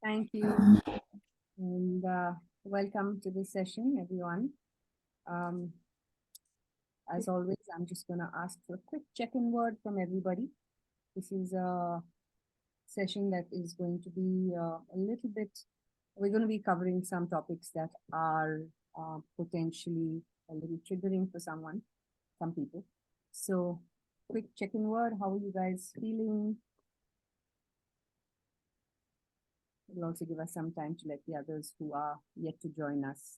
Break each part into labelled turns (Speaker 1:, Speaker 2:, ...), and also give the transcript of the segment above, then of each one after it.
Speaker 1: Thank you, and welcome to this session, everyone. Um, as always, I'm just going to ask for a quick check-in word from everybody. This is a session that is going to be a little bit, we're going to be covering some topics that are potentially a little triggering for some people. So, quick check-in word, how are you guys feeling? It'll also give us some time to let the others who are yet to join us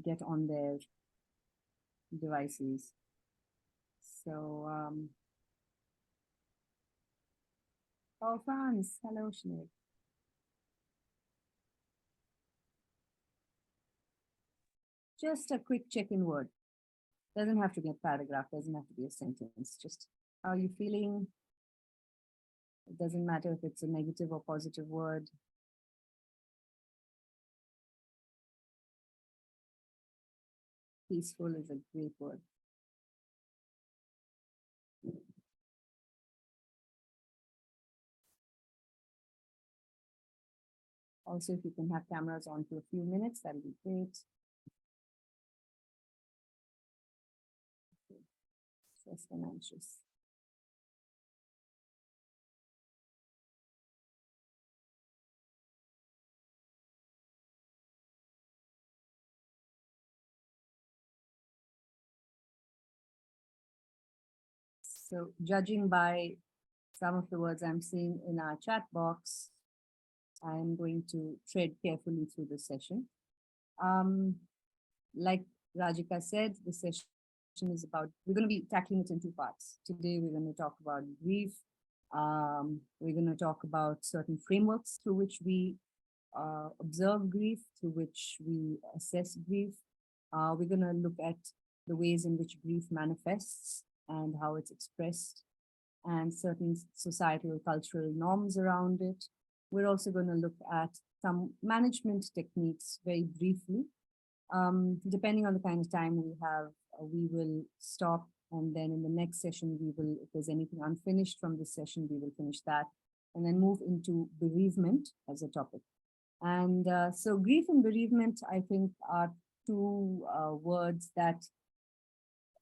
Speaker 1: get on their devices. So, oh, Franz, hello, Sinead. Just a quick check-in word. Doesn't have to be a paragraph, doesn't have to be a sentence. Just how are you feeling? It doesn't matter if it's a negative or positive word. Peaceful is a great word. Also, if you can have cameras on for a few minutes, that'll be great. Stressed and anxious. So, judging by some of the words I'm seeing in our chat box, I'm going to tread carefully through the session. Like Rajika said, the session is about, we're going to be tackling it in two parts. Today, we're going to talk about grief. We're going to talk about certain frameworks through which we observe grief, through which we assess grief. We're going to look at the ways in which grief manifests and how it's expressed, and certain societal, cultural norms around it. We're also going to look at some management techniques very briefly. Depending on the kind of time we have, we will stop, and then in the next session, we will, if there's anything unfinished from this session, we will finish that, and then move into bereavement as a topic. And so grief and bereavement, I think, are two words that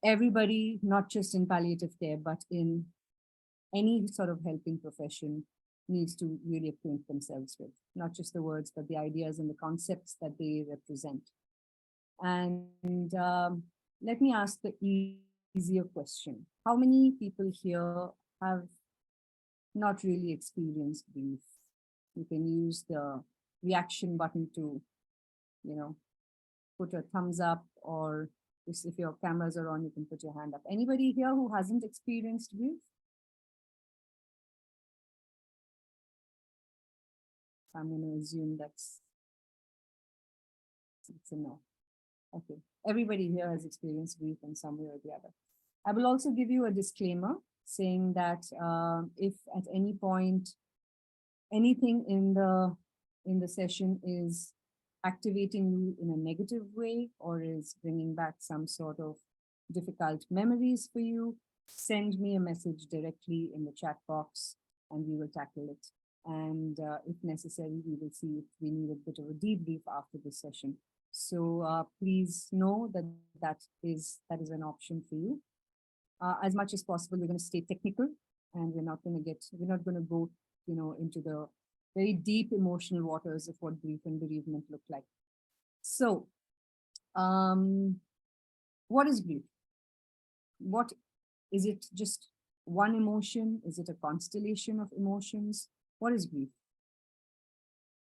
Speaker 1: everybody, not just in palliative care, but in any sort of helping profession, needs to really acquaint themselves with, not just the words, but the ideas and the concepts that they represent. And let me ask the easier question. How many people here have not really experienced grief? You can use the reaction button to, put a thumbs up, or if your cameras are on, you can put your hand up. Anybody here who hasn't experienced grief? I'm going to assume it's a no. Okay, everybody here has experienced grief in some way or the other. I will also give you a disclaimer saying that if at any point anything in the session is activating you in a negative way or is bringing back some sort of difficult memories for you, send me a message directly in the chat box and we will tackle it. And if necessary, we will see if we need a bit of a debrief after this session. So please know that that is an option for you. As much as possible, we're going to stay technical, and we're not going to go, into the very deep emotional waters of what grief and bereavement look like. So, what is grief? What is it? Just one emotion? Is it a constellation of emotions? What is grief?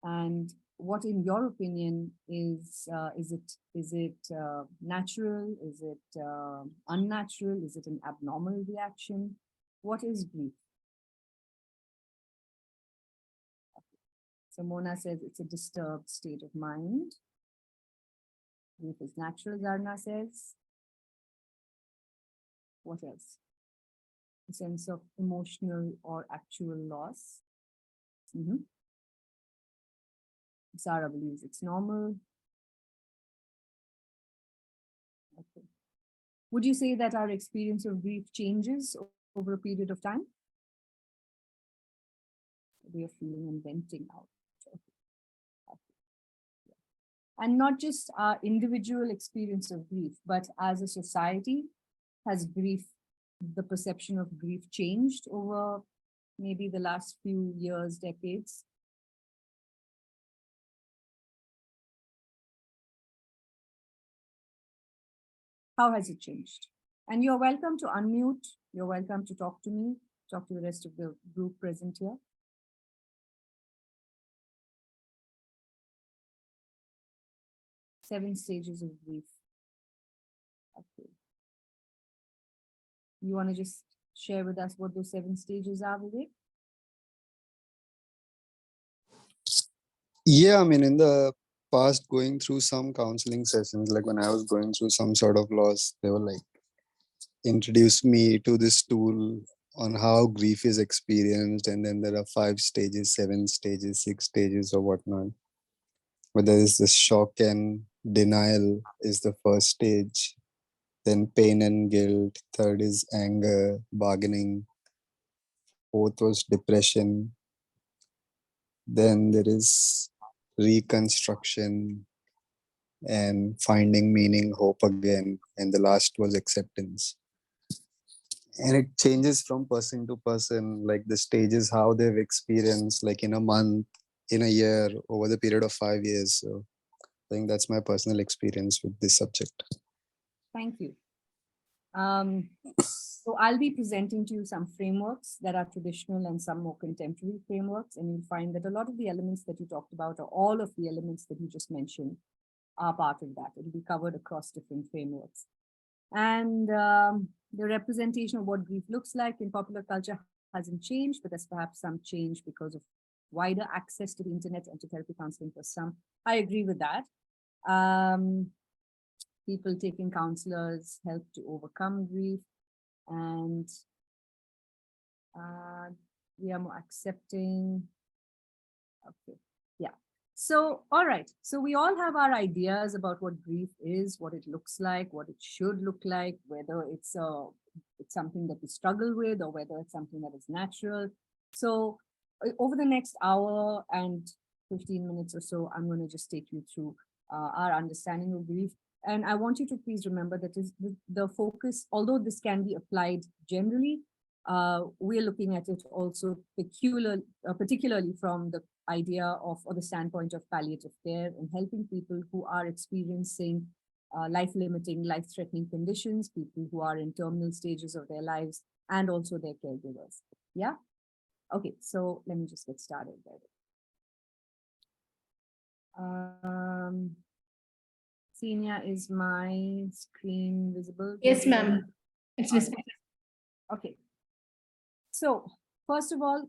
Speaker 1: And what, in your opinion, is it natural? Is it unnatural? Is it an abnormal reaction? What is grief? So Mona says it's a disturbed state of mind. Grief is natural, Zarna says. What else? A sense of emotional or actual loss. Zara believes it's normal. Okay. Would you say that our experience of grief changes over a period of time? way of feeling and venting out. And not just our individual experience of grief, but as a society, has grief, the perception of grief changed over maybe the last few years, decades? How has it changed? And you're welcome to unmute. You're welcome to talk to me, talk to the rest of the group present here. Seven stages of grief. Okay. You want to just share with us what those 7 stages are, Vivek?
Speaker 2: Yeah, I mean, in the past, going through some counseling sessions, like when I was going through some sort of loss, they were like, introduce me to this tool on how grief is experienced. And then there are 5 stages, 7 stages, 6 stages, or whatnot. But there is this shock and denial is the first stage. Then pain and guilt. Third is anger, bargaining. Fourth was depression. Then there is reconstruction and finding meaning, hope again. And the last was acceptance. And it changes from person to person, like the stages, how they've experienced, like in a month, in a year, over the period of 5 years. So I think that's my personal experience with this subject.
Speaker 1: Thank you. So I'll be presenting to you some frameworks that are traditional and some more contemporary frameworks, and you'll find that a lot of the elements that you talked about, or all of the elements that you just mentioned, are part of that. It'll be covered across different frameworks. And the representation of what grief looks like in popular culture hasn't changed, but there's perhaps some change because of wider access to the internet and to therapy counseling for some. I agree with that. People taking counselors help to overcome grief, and we are more accepting. Okay, yeah. So, all right. So we all have our ideas about what grief is, what it looks like, what it should look like, whether it's something that we struggle with or whether it's something that is natural. So over the next hour and 15 minutes or so, I'm going to just take you through our understanding of grief. And I want you to please remember that is the focus, although this can be applied generally, we're looking at it also particularly from the idea of, or the standpoint of palliative care and helping people who are experiencing life-limiting, life-threatening conditions, people who are in terminal stages of their lives, and also their caregivers. Yeah? Okay, so let me just get started there. Senior, is my screen visible?
Speaker 3: Yes, ma'am. It's visible.
Speaker 1: Okay. So, first of all,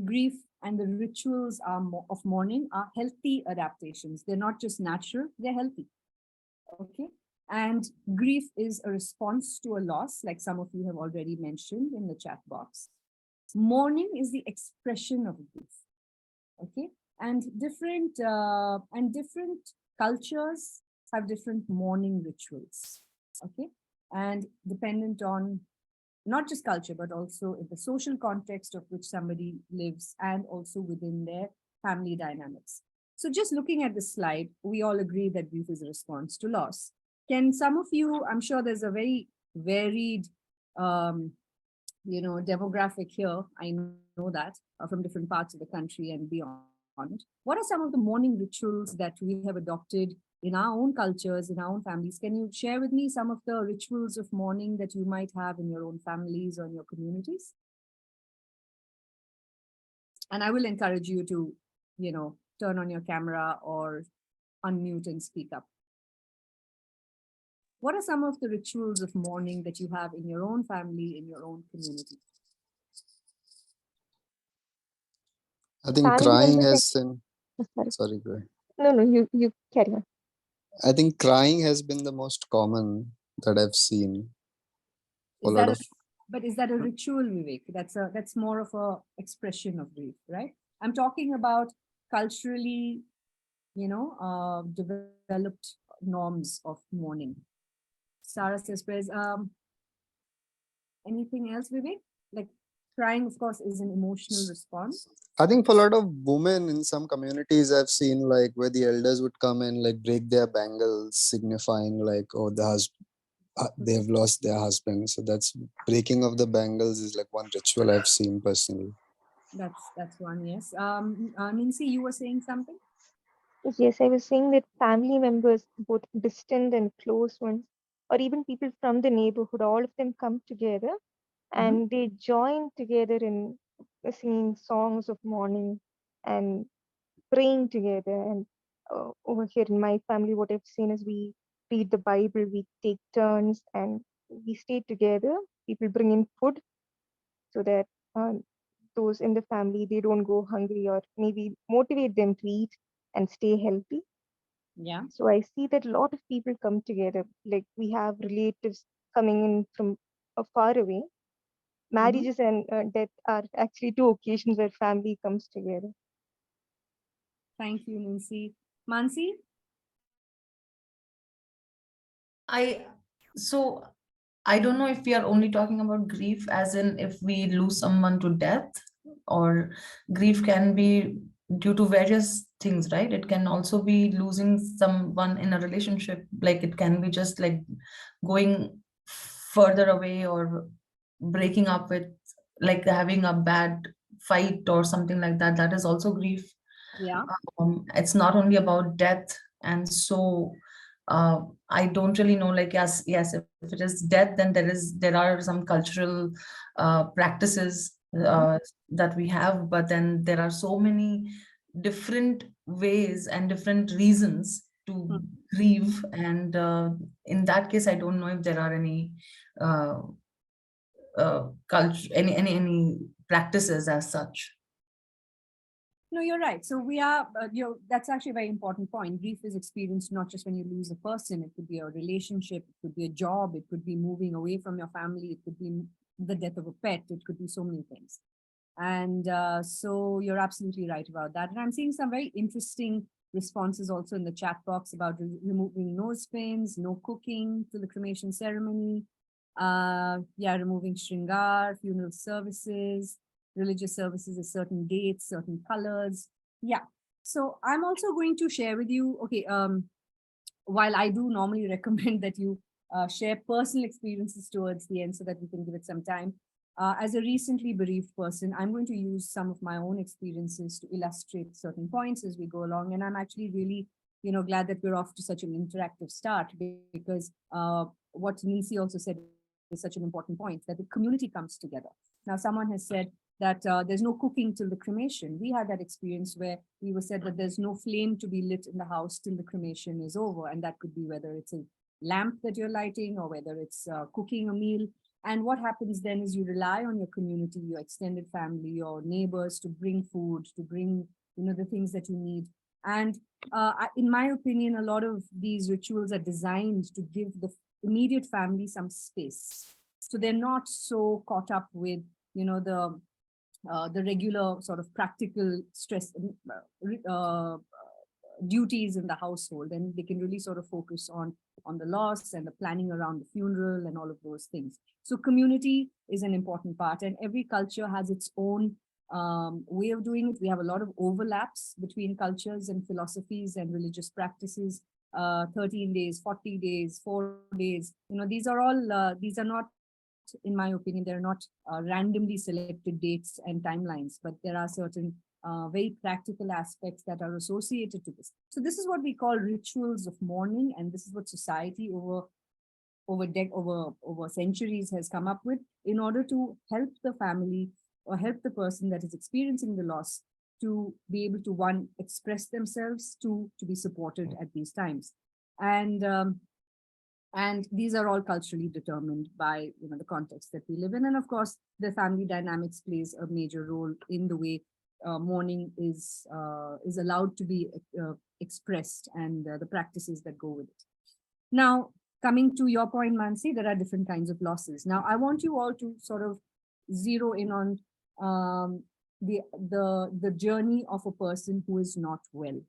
Speaker 1: grief and the rituals of mourning are healthy adaptations. They're not just natural, they're healthy. Okay. And grief is a response to a loss, like some of you have already mentioned in the chat box. Mourning is the expression of grief. Okay. And different cultures have different mourning rituals. Okay. And dependent on not just culture, but also in the social context of which somebody lives and also within their family dynamics. So just looking at this slide, we all agree that grief is a response to loss. Can some of you, I'm sure there's a very varied, demographic here. I know that from different parts of the country and beyond. What are some of the mourning rituals that we have adopted in our own cultures, in our own families? Can you share with me some of the rituals of mourning that you might have in your own families or in your communities? And I will encourage you to, turn on your camera or unmute and speak up. What are some of the rituals of mourning that you have in your own family, in your own community?
Speaker 2: I think crying has been, sorry, go ahead.
Speaker 3: No, you carry on.
Speaker 2: I think crying has been the most common that I've seen.
Speaker 1: But is that a ritual, Vivek? That's more of a expression of grief, right? I'm talking about culturally, developed norms of mourning. Sarah says, anything else, Vivek? Like crying, of course, is an emotional response.
Speaker 2: I think for a lot of women in some communities, I've seen like where the elders would come and like break their bangles, signifying like, oh, they've lost their husband. So that's breaking of the bangles is like one ritual I've seen personally.
Speaker 1: That's one, yes. Nancy, you were saying something?
Speaker 3: Yes, I was saying that family members, both distant and close ones, or even people from the neighborhood, all of them come together
Speaker 1: Mhm.
Speaker 3: and they join together in singing songs of mourning and praying together. And over here in my family, what I've seen is we read the Bible, we take turns, and we stay together. People bring in food so that uh, those in the family they don't go hungry, or maybe motivate them to eat and stay healthy.
Speaker 1: Yeah.
Speaker 3: So I see that a lot of people come together. Like we have relatives coming in from far away.
Speaker 1: Mhm.
Speaker 3: Marriages and death are actually two occasions where family comes together.
Speaker 1: Thank you, Nancy. Mansi?
Speaker 4: I so I don't know if we are only talking about grief as in if we lose someone to death, or grief can be due to various things, right? It can also be losing someone in a relationship, like it can be just like going further away or breaking up with, like having a bad fight or something like that. That is also grief.
Speaker 1: Yeah.
Speaker 4: It's not only about death. And so uh, I don't really know, like, yes, if it is death, then there are some cultural practices
Speaker 1: Mhm.
Speaker 4: that we have, but then there are so many different ways and different reasons to
Speaker 1: Mhm.
Speaker 4: grieve. And in that case, I don't know if there are any uh, culture, any practices as such.
Speaker 1: No, you're right. So we are, that's actually a very important point. Grief is experienced not just when you lose a person, it could be a relationship, it could be a job, it could be moving away from your family, it could be the death of a pet, it could be so many things. And so you're absolutely right about that. And I'm seeing some very interesting responses also in the chat box about removing nose pins, no cooking to the cremation ceremony. Yeah, removing shringar, funeral services, religious services at certain dates, certain colors. Yeah. So I'm also going to share with you, okay, while I do normally recommend that you share personal experiences towards the end so that we can give it some time. As a recently bereaved person, I'm going to use some of my own experiences to illustrate certain points as we go along. And I'm actually really, glad that we're off to such an interactive start because what Nisi also said is such an important point, that the community comes together. Now, someone has said that there's no cooking till the cremation. We had that experience where we were said that there's no flame to be lit in the house till the cremation is over. And that could be whether it's a lamp that you're lighting or whether it's cooking a meal. And what happens then is you rely on your community, your extended family, your neighbors to bring food, to bring, the things that you need. And in my opinion, a lot of these rituals are designed to give the immediate family some space. So they're not so caught up with, the regular sort of practical stress duties in the household, and they can really sort of focus on the loss and the planning around the funeral and all of those things. So community is an important part, and every culture has its own way of doing it. We have a lot of overlaps between cultures and philosophies and religious practices. 13 days, 40 days, 4 days, these are not, in my opinion, they're not randomly selected dates and timelines, but there are certain very practical aspects that are associated to this. So this is what we call rituals of mourning, and this is what society over centuries has come up with in order to help the family or help the person that is experiencing the loss to be able to, one, express themselves, two, to be supported at these times. And these are all culturally determined by the context that we live in. And of course the family dynamics plays a major role in the way mourning is allowed to be expressed, and the practices that go with it. Now, coming to your point, Mansi, there are different kinds of losses. Now I want you all to sort of zero in on um, the journey of a person who is not well,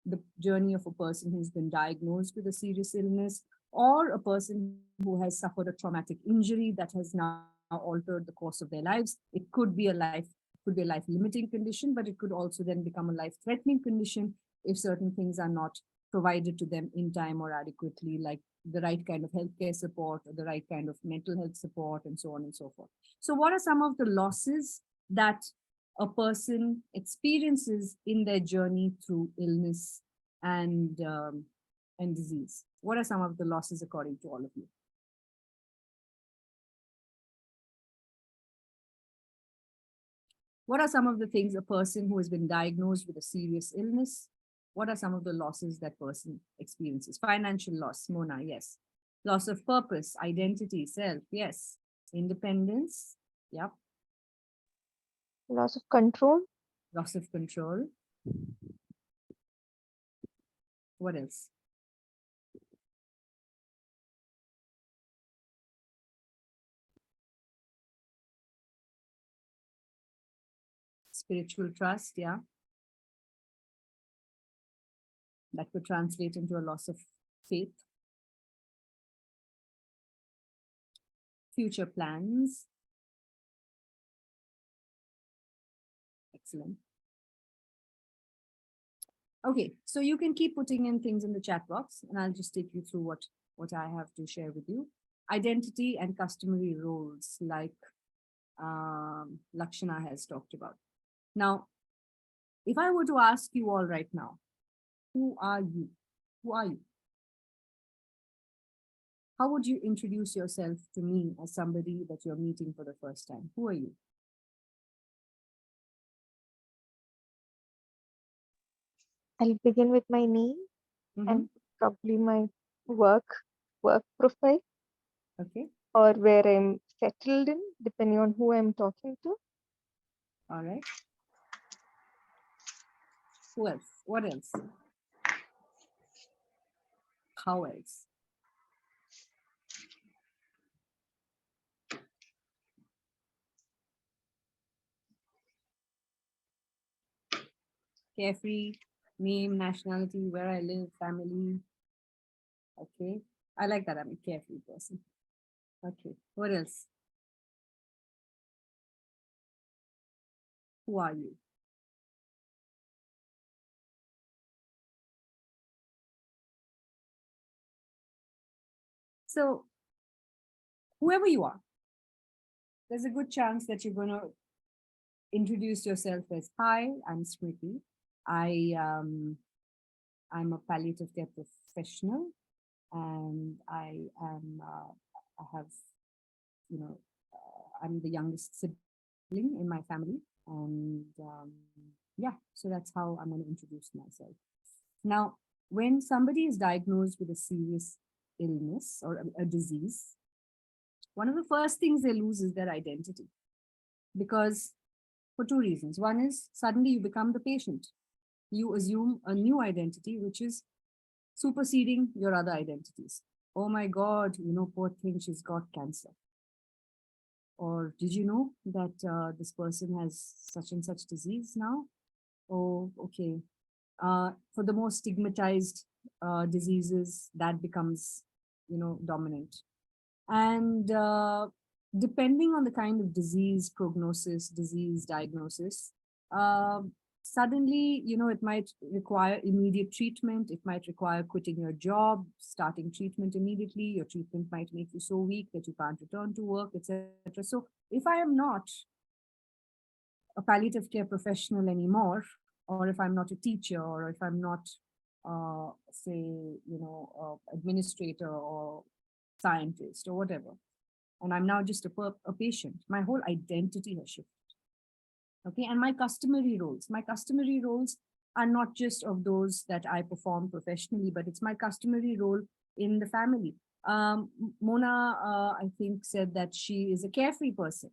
Speaker 1: the journey of a person who's been diagnosed with a serious illness, or a person who has suffered a traumatic injury that has now altered the course of their lives. It could be a life-limiting condition, but it could also then become a life-threatening condition if certain things are not provided to them in time or adequately, like the right kind of healthcare support or the right kind of mental health support, and so on and so forth. So what are some of the losses that a person experiences in their journey through illness and disease? What are some of the losses according to all of you? What are some of the things a person who has been diagnosed with a serious illness, what are some of the losses that person experiences? Financial loss, Mona, yes. Loss of purpose, identity, self, yes. Independence, yep.
Speaker 3: Loss of control.
Speaker 1: Loss of control. What else? Spiritual trust, yeah. That could translate into a loss of faith. Future plans. Excellent. Okay, so you can keep putting in things in the chat box and I'll just take you through what I have to share with you. Identity and customary roles like Lakshana has talked about. Now, if I were to ask you all right now, who are you? Who are you? How would you introduce yourself to me as somebody that you're meeting for the first time? Who are you?
Speaker 3: I'll begin with my name and probably my work profile,
Speaker 1: Okay,
Speaker 3: or where I'm settled in, depending on who I'm talking to.
Speaker 1: all right. Who else? What else? How else? Carefree, name, nationality, where I live, family. Okay, I like that. I'm a carefree person. Okay, what else? Who are you? So, whoever you are, there's a good chance that you're going to introduce yourself as, hi, I'm Smriti. I'm a palliative care professional, and I have, I'm the youngest sibling in my family, and yeah, so that's how I'm going to introduce myself. Now, when somebody is diagnosed with a serious illness or a disease, one of the first things they lose is their identity, because for two reasons. One is suddenly you become the patient. You assume a new identity, which is superseding your other identities. Oh my God, poor thing, she's got cancer. Or did you know that this person has such and such disease now? Oh, okay. For the most stigmatized diseases, that becomes, dominant. And depending on the kind of disease prognosis, disease diagnosis, suddenly, it might require immediate treatment. It might require quitting your job, starting treatment immediately. Your treatment might make you so weak that you can't return to work, etc. So if I am not a palliative care professional anymore, or if I'm not a teacher, or if I'm not, say, administrator or scientist or whatever, and I'm now just a patient, my whole identity has shifted. Okay, and my customary roles are not just of those that I perform professionally, but it's my customary role in the family. Mona, I think, said that she is a carefree person.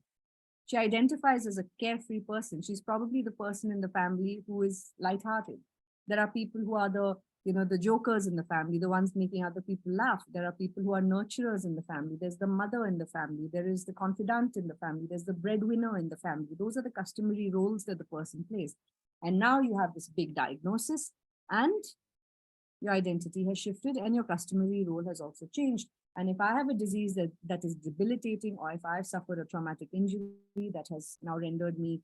Speaker 1: She identifies as a carefree person. She's probably the person in the family who is lighthearted. There are people who are the jokers in the family, the ones making other people laugh. There are people who are nurturers in the family. There's the mother in the family. There is the confidant in the family. There's the breadwinner in the family. Those are the customary roles that the person plays. And now you have this big diagnosis, and your identity has shifted and your customary role has also changed. And if I have a disease that is debilitating, or if I've suffered a traumatic injury that has now rendered me,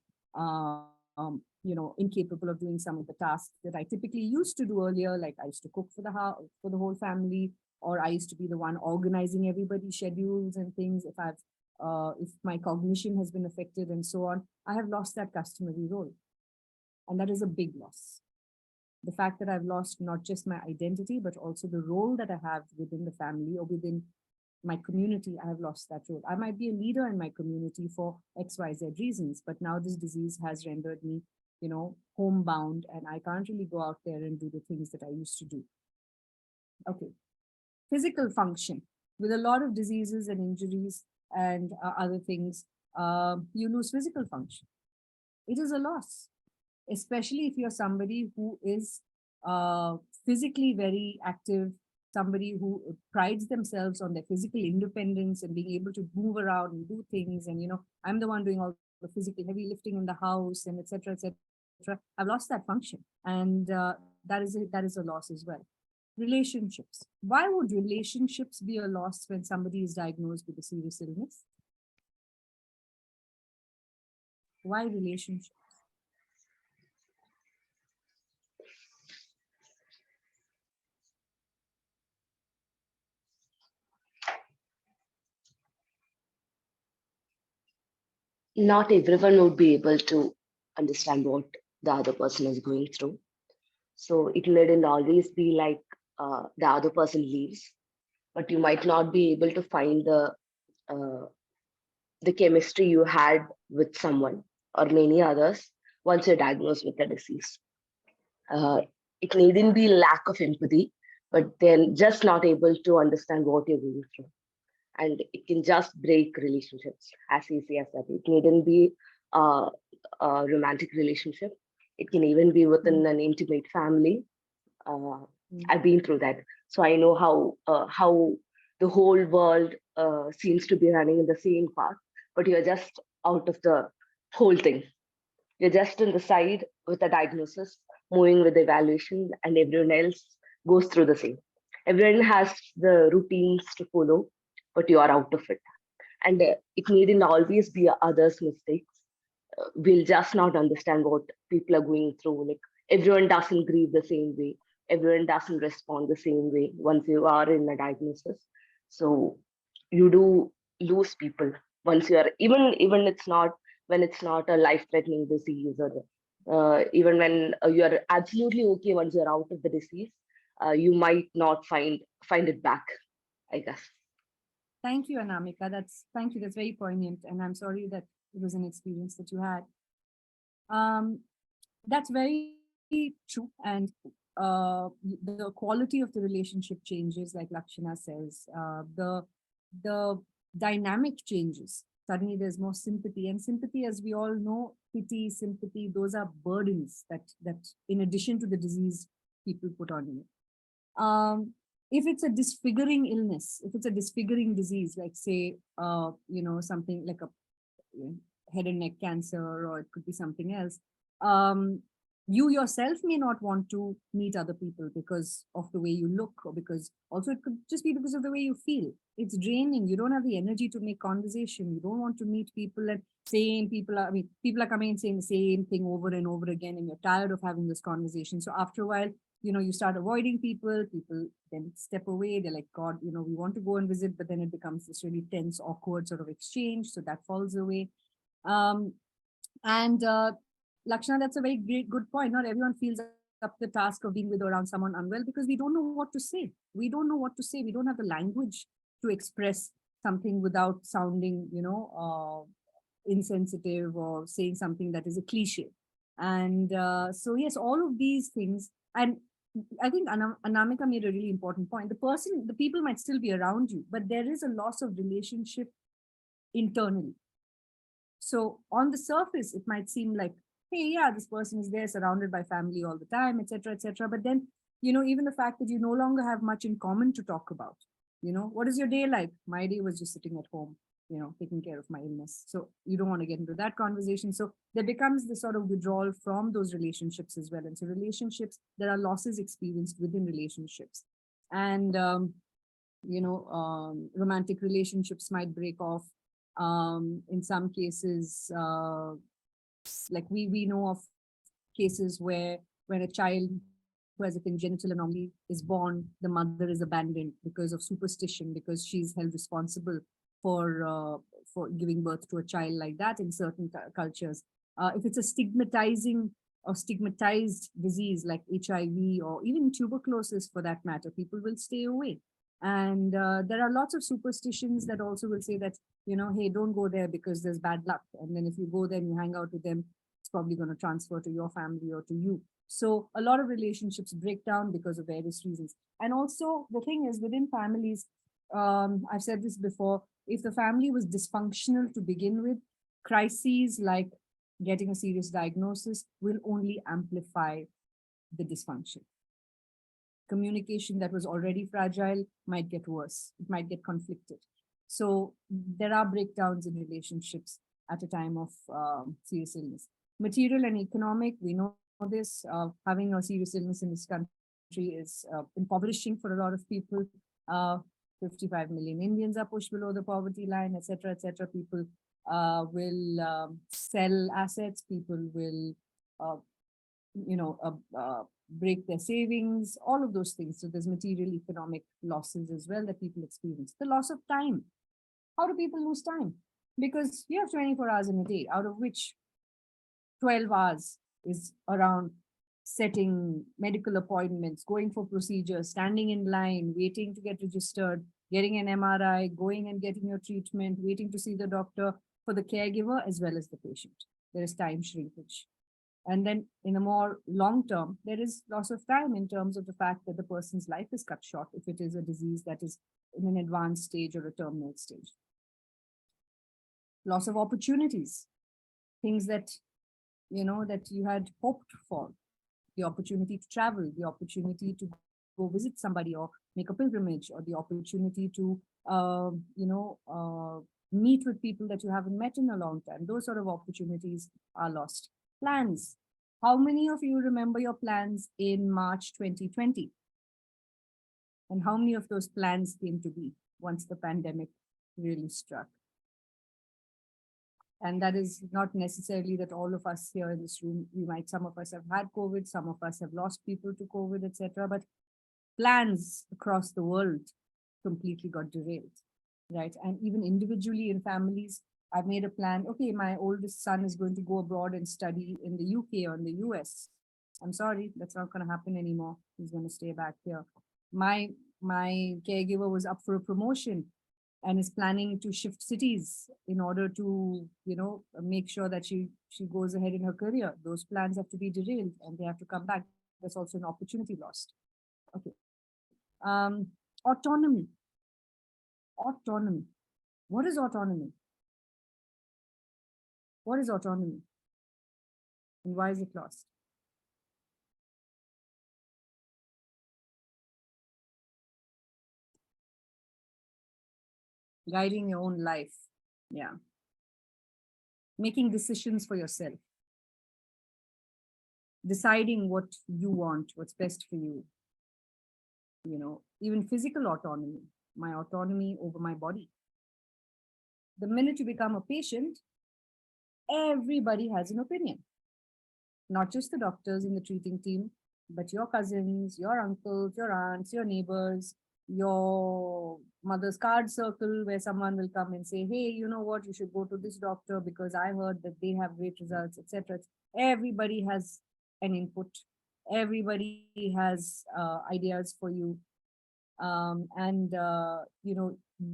Speaker 1: incapable of doing some of the tasks that I typically used to do earlier, like I used to cook for the house, for the whole family, or I used to be the one organizing everybody's schedules and things. If my cognition has been affected and so on, I have lost that customary role. And that is a big loss. The fact that I've lost not just my identity, but also the role that I have within the family or within my community, I have lost that role. I might be a leader in my community for XYZ reasons, but now this disease has rendered me, homebound, and I can't really go out there and do the things that I used to do. Okay. Physical function. With a lot of diseases and injuries and other things, you lose physical function. It is a loss, especially if you're somebody who is physically very active, somebody who prides themselves on their physical independence and being able to move around and do things. And, I'm the one doing all the physical heavy lifting in the house and et cetera, et cetera. I've lost that function. And that is a loss as well. Relationships. Why would relationships be a loss when somebody is diagnosed with a serious illness? Why relationships?
Speaker 5: Not everyone would be able to understand what the other person is going through. So it needn't always be like the other person leaves, but you might not be able to find the chemistry you had with someone or many others once you're diagnosed with the disease. It needn't be lack of empathy, but they're just not able to understand what you're going through. And it can just break relationships as easy as that. It needn't be a romantic relationship. It can even be within an intimate family. I've been through that, so I know how the whole world seems to be running in the same path, but you're just out of the whole thing. You're just on the side with a diagnosis, moving with the evaluation, and everyone else goes through the same. Everyone has the routines to follow, but you are out of it. And it needn't always be others' mistakes. We'll just not understand what people are going through. Like, everyone doesn't grieve the same way. Everyone doesn't respond the same way once you are in a diagnosis. So you do lose people once you are, even it's not when it's not a life-threatening disease, or even when you are absolutely okay once you're out of the disease, you might not find it back, I guess.
Speaker 1: Thank you, Anamika. Thank you. That's very poignant. And I'm sorry that it was an experience that you had. That's very true. And the quality of the relationship changes, like Lakshana says. The dynamic changes. Suddenly there's more sympathy. And sympathy, as we all know, pity, sympathy, those are burdens that in addition to the disease, people put on you. If it's a disfiguring illness, if it's a disfiguring disease, like say, something like a head and neck cancer, or it could be something else, you yourself may not want to meet other people because of the way you look, or because also it could just be because of the way you feel. It's draining. You don't have the energy to make conversation. You don't want to meet people, and people are coming and saying the same thing over and over again, and you're tired of having this conversation. So after a while, you start avoiding people then step away. They're like, God, we want to go and visit, but then it becomes this really tense, awkward sort of exchange. So that falls away. Lakshana, that's a very good point. Not everyone feels up the task of being with or around someone unwell because we don't know what to say. We don't know what to say. We don't have the language to express something without sounding, insensitive or saying something that is a cliche. And so, yes, all of these things. And I think Anamika made a really important point. The people might still be around you, but there is a loss of relationship internally. So on the surface, it might seem like, hey, yeah, this person is there surrounded by family all the time, etc., etc. But then, even the fact that you no longer have much in common to talk about, what is your day like? My day was just sitting at home, taking care of my illness. So you don't want to get into that conversation. So there becomes this sort of withdrawal from those relationships as well. And so relationships, there are losses experienced within relationships. And romantic relationships might break off. In some cases, like we know of cases where when a child who has a congenital anomaly is born, the mother is abandoned because of superstition, because she's held responsible for giving birth to a child like that in certain cultures. If it's a stigmatizing or stigmatized disease like HIV or even tuberculosis for that matter, people will stay away. And there are lots of superstitions that also will say that, hey, don't go there because there's bad luck. And then if you go there and you hang out with them, it's probably going to transfer to your family or to you. So a lot of relationships break down because of various reasons. And also the thing is within families, I've said this before, if the family was dysfunctional to begin with, crises like getting a serious diagnosis will only amplify the dysfunction. Communication that was already fragile might get worse. It might get conflicted. So there are breakdowns in relationships at a time of serious illness. Material and economic, we know this, having a serious illness in this country is impoverishing for a lot of people. 55 million Indians are pushed below the poverty line, etc., etc. People will sell assets. People will, break their savings, all of those things. So there's material economic losses as well that people experience. The loss of time. How do people lose time? Because you have 24 hours in a day, out of which 12 hours is around setting medical appointments, going for procedures, standing in line, waiting to get registered, getting an MRI, going and getting your treatment, waiting to see the doctor for the caregiver as well as the patient. There is time shrinkage. And then in a more long term, there is loss of time in terms of the fact that the person's life is cut short if it is a disease that is in an advanced stage or a terminal stage. Loss of opportunities, things that, that you had hoped for, the opportunity to travel, the opportunity to go visit somebody or make a pilgrimage, or the opportunity to, meet with people that you haven't met in a long time. Those sort of opportunities are lost. Plans. How many of you remember your plans in March 2020? And how many of those plans came to be once the pandemic really struck? And that is not necessarily that all of us here in this room, some of us have had COVID, some of us have lost people to COVID, etc. But plans across the world completely got derailed, right? And even individually in families, I've made a plan. Okay, my oldest son is going to go abroad and study in the UK or in the US. I'm sorry, that's not going to happen anymore. He's going to stay back here. My caregiver was up for a promotion and is planning to shift cities in order to, make sure that she goes ahead in her career. Those plans have to be derailed and they have to come back. There's also an opportunity lost. Okay. Autonomy. Autonomy. What is autonomy? What is autonomy? And why is it lost? Guiding your own life. Yeah. Making decisions for yourself. Deciding what you want, what's best for you. Even physical autonomy, my autonomy over my body. The minute you become a patient, everybody has an opinion. Not just the doctors in the treating team, but your cousins, your uncles, your aunts, your neighbors, your mother's card circle, where someone will come and say, hey, you know what, you should go to this doctor because I heard that they have great results, etc. Everybody has an input. Everybody has ideas for you.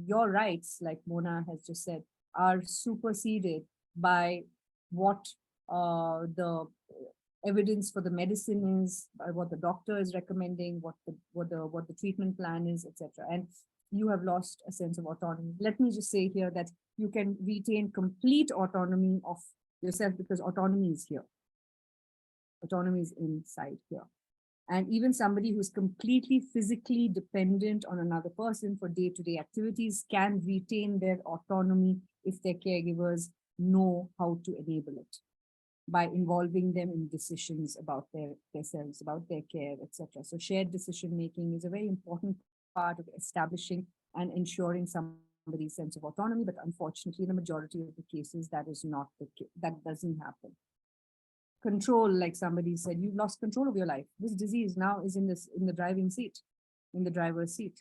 Speaker 1: Your rights, like Mona has just said, are superseded by what the evidence for the medicine is, what the doctor is recommending, what the treatment plan is, etc. And you have lost a sense of autonomy. Let me just say here that you can retain complete autonomy of yourself because autonomy is here. Autonomy is inside here. And even somebody who's completely physically dependent on another person for day-to-day activities can retain their autonomy if their caregivers know how to enable it by involving them in decisions about themselves, about their care, etc. So shared decision-making is a very important part of establishing and ensuring somebody's sense of autonomy. But unfortunately, in the majority of the cases, that is not the case. That doesn't happen. Control, like somebody said, you've lost control of your life. This disease now is in the driving seat, in the driver's seat.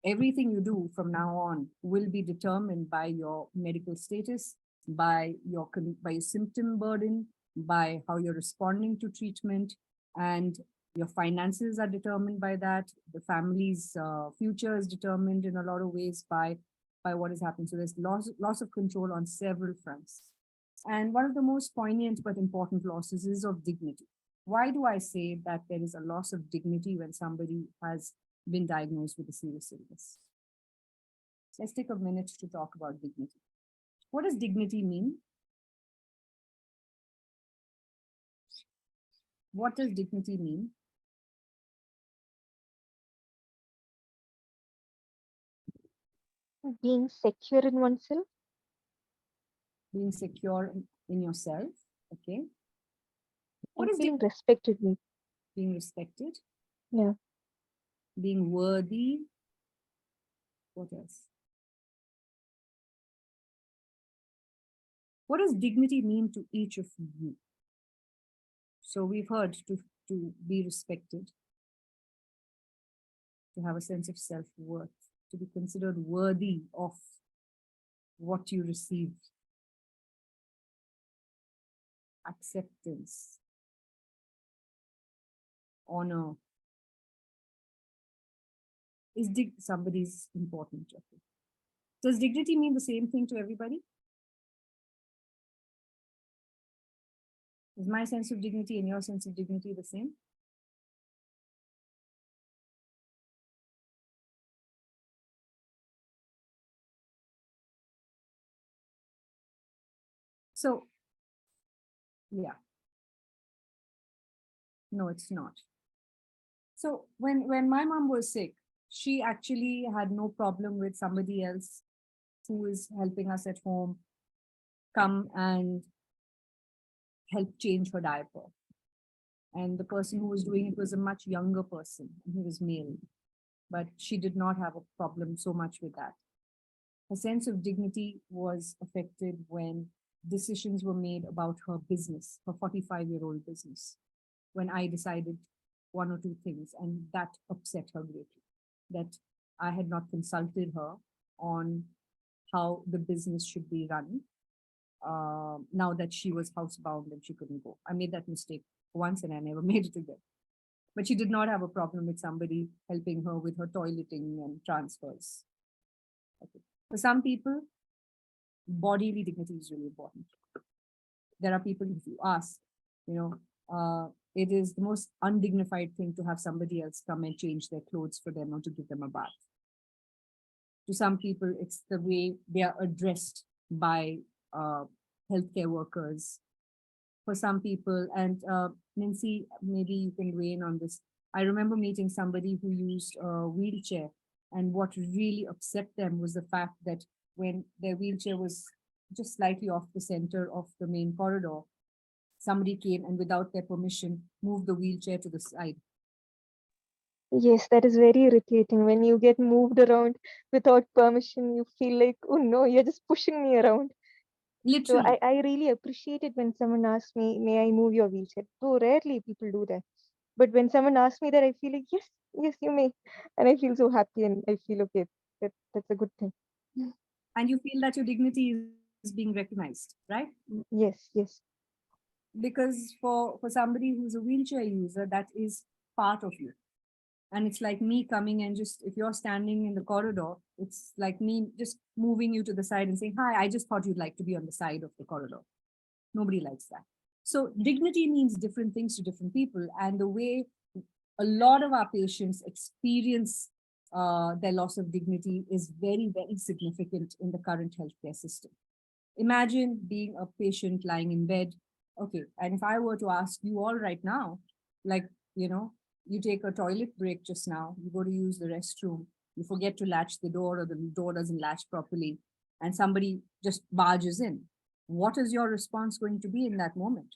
Speaker 1: Everything you do from now on will be determined by your medical status, by your symptom burden, by how you're responding to treatment, and your finances are determined by that. The family's future is determined in a lot of ways by what is happening. So there's loss of control on several fronts. And one of the most poignant but important losses is of dignity. Why do I say that there is a loss of dignity when somebody has been diagnosed with a serious illness? Let's take a minute to talk about dignity. What does dignity mean? What does dignity mean?
Speaker 3: Being secure in oneself.
Speaker 1: Being secure in yourself, okay? What
Speaker 3: And
Speaker 1: is
Speaker 3: being respected.
Speaker 1: being respected?
Speaker 3: Yeah.
Speaker 1: Being worthy. What else? What does dignity mean to each of you? So we've heard to be respected, to have a sense of self-worth, to be considered worthy of what you receive. Acceptance, honor. Is somebody's important? Okay. Does dignity mean the same thing to everybody? Is my sense of dignity and your sense of dignity the same? So, yeah. No, it's not. So when my mom was sick, she actually had no problem with somebody else who is helping us at home come and help change her diaper. And the person who was doing it was a much younger person, and he was male. But she did not have a problem so much with that. Her sense of dignity was affected when decisions were made about her business, her 45-year-old business, when I decided one or two things, and that upset her greatly, that I had not consulted her on how the business should be run, now that she was housebound and she couldn't go. I made that mistake once and I never made it again. But she did not have a problem with somebody helping her with her toileting and transfers. Okay. For some people, bodily dignity is really important. There are people, if you ask, it is the most undignified thing to have somebody else come and change their clothes for them or to give them a bath. To some people, it's the way they are addressed by healthcare workers. For some people, and Nancy, maybe you can weigh in on this. I remember meeting somebody who used a wheelchair, and what really upset them was the fact that when their wheelchair was just slightly off the center of the main corridor, somebody came and without their permission moved the wheelchair to the side.
Speaker 3: Yes, that is very irritating. When you get moved around without permission, you feel like, oh no, you're just pushing me around.
Speaker 1: Literally.
Speaker 3: So I really appreciate it when someone asks me, may I move your wheelchair? Though rarely people do that. But when someone asks me that, I feel like, yes, you may. And I feel so happy and I feel, okay, that's a good thing.
Speaker 1: And you feel that your dignity is being recognized, right?
Speaker 3: Yes.
Speaker 1: Because for somebody who's a wheelchair user, that is part of you. And it's like me coming and just, if you're standing in the corridor, it's like me just moving you to the side and saying, hi, I just thought you'd like to be on the side of the corridor. Nobody likes that. So dignity means different things to different people. And the way a lot of our patients experience their loss of dignity is very, very significant in the current healthcare system. Imagine being a patient lying in bed. Okay, and if I were to ask you all right now, like, you take a toilet break just now, you go to use the restroom, you forget to latch the door or the door doesn't latch properly, and somebody just barges in. What is your response going to be in that moment?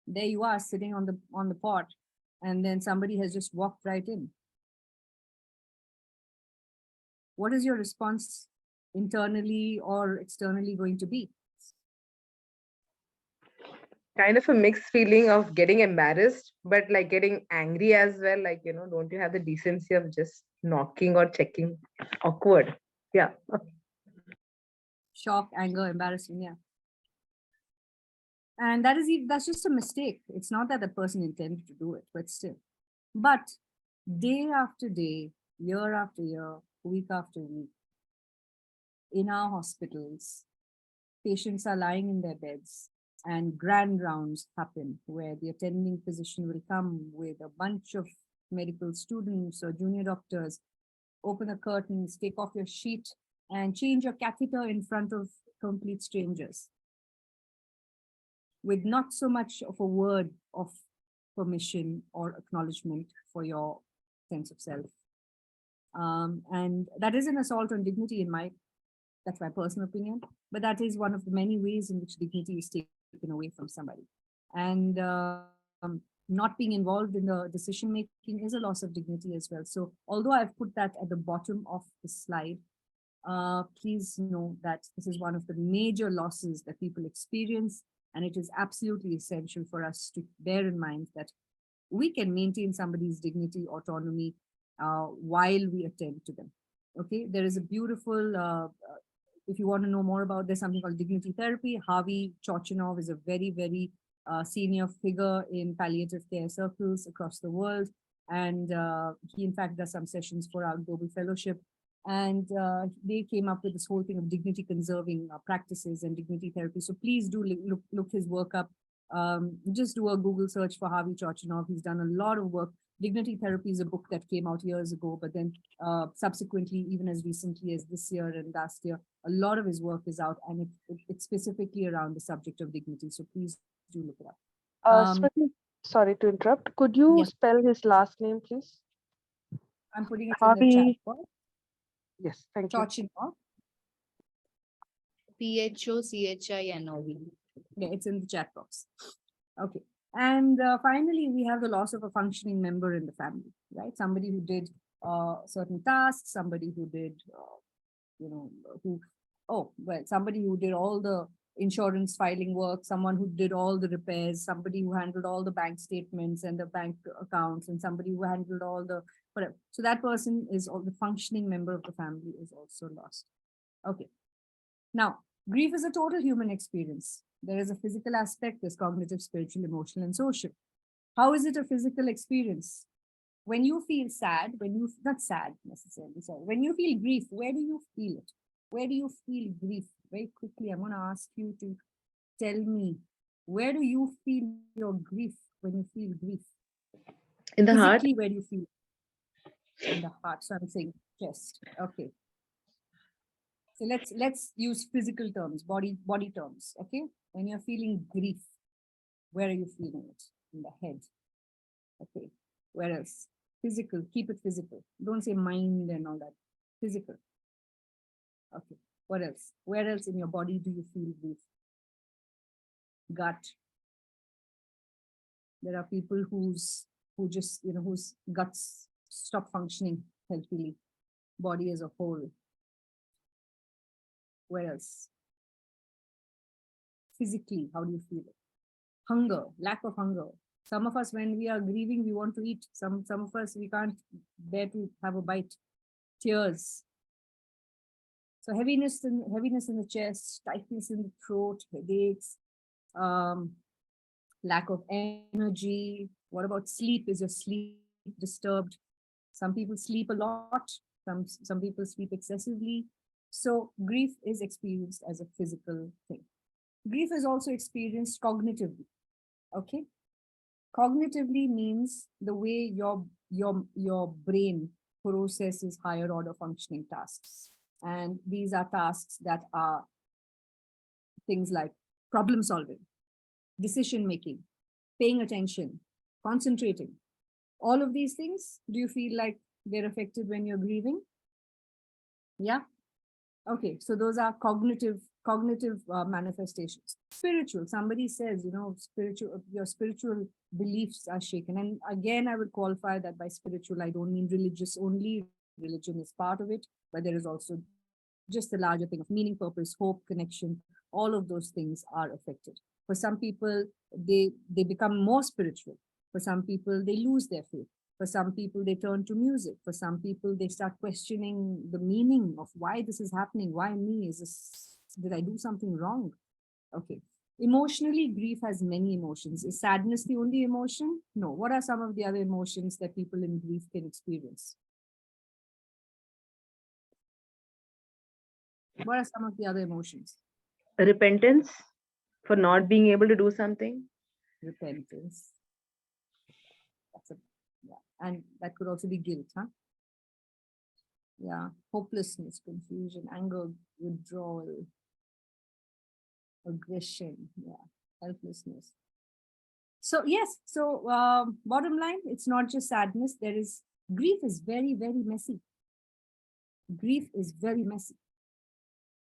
Speaker 1: There you are sitting on the pot, and then somebody has just walked right in. what is your response internally or externally going to be?
Speaker 6: Kind of a mixed feeling of getting embarrassed, but like getting angry as well. Like, don't you have the decency of just knocking or checking? Awkward. Yeah.
Speaker 1: Shock, anger, embarrassment, yeah. And that's just a mistake. It's not that the person intended to do it, but still. But day after day, year after year, week after week, in our hospitals, patients are lying in their beds and grand rounds happen where the attending physician will come with a bunch of medical students or junior doctors, open the curtains, take off your sheet, and change your catheter in front of complete strangers with not so much of a word of permission or acknowledgement for your sense of self. And that is an assault on dignity that's my personal opinion, but that is one of the many ways in which dignity is taken away from somebody. And not being involved in the decision making is a loss of dignity as well. So although I've put that at the bottom of the slide, please know that this is one of the major losses that people experience. And it is absolutely essential for us to bear in mind that we can maintain somebody's dignity, autonomy, while we attend to them. Okay, there is a beautiful, if you want to know more about, there's something called dignity therapy. Harvey Chochinov is a very, very senior figure in palliative care circles across the world. And he, in fact, does some sessions for our global fellowship. And they came up with this whole thing of dignity conserving practices and dignity therapy. So please do look his work up. Just do a Google search for Harvey Chochinov. He's done a lot of work. Dignity Therapy is a book that came out years ago, but then subsequently, even as recently as this year and last year, a lot of his work is out, and it's specifically around the subject of dignity. So please do look it up.
Speaker 3: Smriti, sorry to interrupt. Could you
Speaker 1: Yes.
Speaker 3: spell his last name, please?
Speaker 1: I'm putting it in the chat
Speaker 3: Harvey.
Speaker 1: box.
Speaker 3: Yes, thank you.
Speaker 1: Chochinov.
Speaker 7: Phochinov.
Speaker 1: Yeah, it's in the chat box. Okay. And finally, we have the loss of a functioning member in the family, right? Somebody who did certain tasks, somebody who did, somebody who did all the insurance filing work, someone who did all the repairs, somebody who handled all the bank statements and the bank accounts, and somebody who handled all the whatever. So that person is all the functioning member of the family is also lost. Okay. Now, grief is a total human experience. There is a physical aspect, there's cognitive, spiritual, emotional, and social. How is it a physical experience? When you feel sad, not sad necessarily, sorry, when you feel grief, where do you feel it? Where do you feel grief? Very quickly, I'm going to ask you to tell me, where do you feel your grief when you feel grief?
Speaker 6: In the heart.
Speaker 1: Physically, where do you feel it? In the heart. So I'm saying chest. Okay. So let's use physical terms, body terms. Okay. When you're feeling grief, where are you feeling it? In the head. Okay. Where else? Physical. Keep it physical. Don't say mind and all that. Physical. Okay. What else? Where else in your body do you feel grief? Gut. There are people whose guts stop functioning healthily. Body as a whole. Where else? Physically, how do you feel it? Hunger, lack of hunger. Some of us, when we are grieving, we want to eat. Some of us, we can't bear to have a bite. Tears. So heaviness in the chest, tightness in the throat, headaches, lack of energy. What about sleep? Is your sleep disturbed? Some people sleep a lot. Some people sleep excessively. So grief is experienced as a physical thing. Grief is also experienced cognitively. Okay. Cognitively means the way your brain processes higher order functioning tasks. And these are tasks that are things like problem solving, decision making, paying attention, concentrating. All of these things, do you feel like they're affected when you're grieving? Yeah. Okay, so those are cognitive manifestations. Spiritual, somebody says, your spiritual beliefs are shaken. And again, I would qualify that by spiritual, I don't mean religious only. religion is part of it, but there is also just the larger thing of meaning, purpose, hope, connection. All of those things are affected. For some people, they become more spiritual. For some people, they lose their faith. For some people, they turn to music. For some people, they start questioning the meaning of why this is happening. Why me? Did I do something wrong? Okay. Emotionally, grief has many emotions. Is sadness the only emotion? No. What are some of the other emotions that people in grief can experience? What are some of the other emotions?
Speaker 6: Repentance for not being able to do something.
Speaker 1: Repentance. Yeah. And that could also be guilt, huh? Yeah. Hopelessness, confusion, anger, withdrawal, aggression, yeah, helplessness. So yes, so bottom line, it's not just sadness. Grief is very, very messy. Grief is very messy.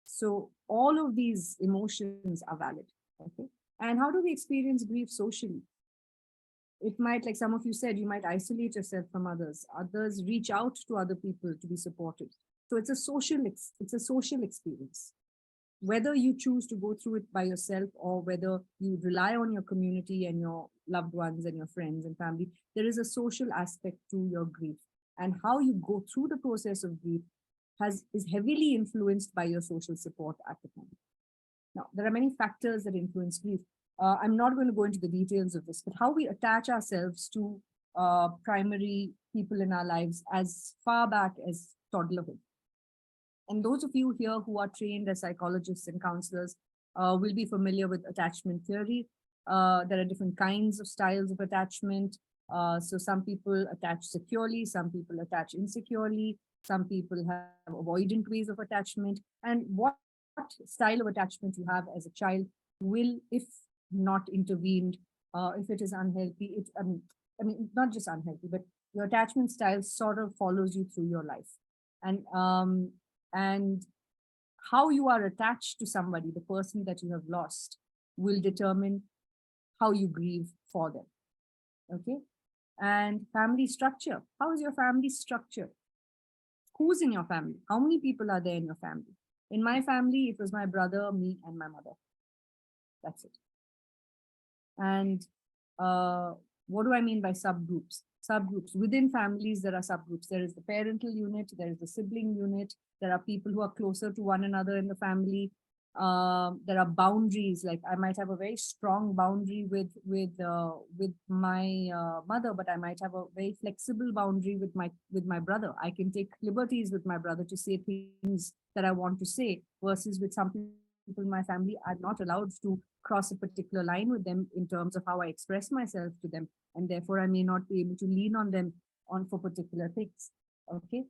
Speaker 1: So all of these emotions are valid. Okay. And how do we experience grief socially? It might, like some of you said, you might isolate yourself from others. Others reach out to other people to be supported. So it's a social experience. Whether you choose to go through it by yourself or whether you rely on your community and your loved ones and your friends and family, there is a social aspect to your grief. And how you go through the process of grief is heavily influenced by your social support at the time. Now, there are many factors that influence grief. I'm not going to go into the details of this, but how we attach ourselves to primary people in our lives as far back as toddlerhood. And those of you here who are trained as psychologists and counselors will be familiar with attachment theory. There are different kinds of styles of attachment. So some people attach securely, some people attach insecurely, some people have avoidant ways of attachment. And what style of attachment you have as a child will, if not intervened, if it is unhealthy, I mean, not just unhealthy, but your attachment style sort of follows you through your life. And how you are attached to somebody, the person that you have lost, will determine how you grieve for them. Okay. And family structure. How is your family structure? Who's in your family? How many people are there in your family? In my family, it was my brother, me, and my mother. That's it. And what do I mean by subgroups? Subgroups. Within families, there are subgroups. There is the parental unit, there is the sibling unit, there are people who are closer to one another in the family. There are boundaries. Like I might have a very strong boundary with my mother, but I might have a very flexible boundary with my brother. I can take liberties with my brother to say things that I want to say, versus with some people in my family, I'm not allowed to cross a particular line with them in terms of how I express myself to them, and therefore I may not be able to lean on them for particular things. Okay,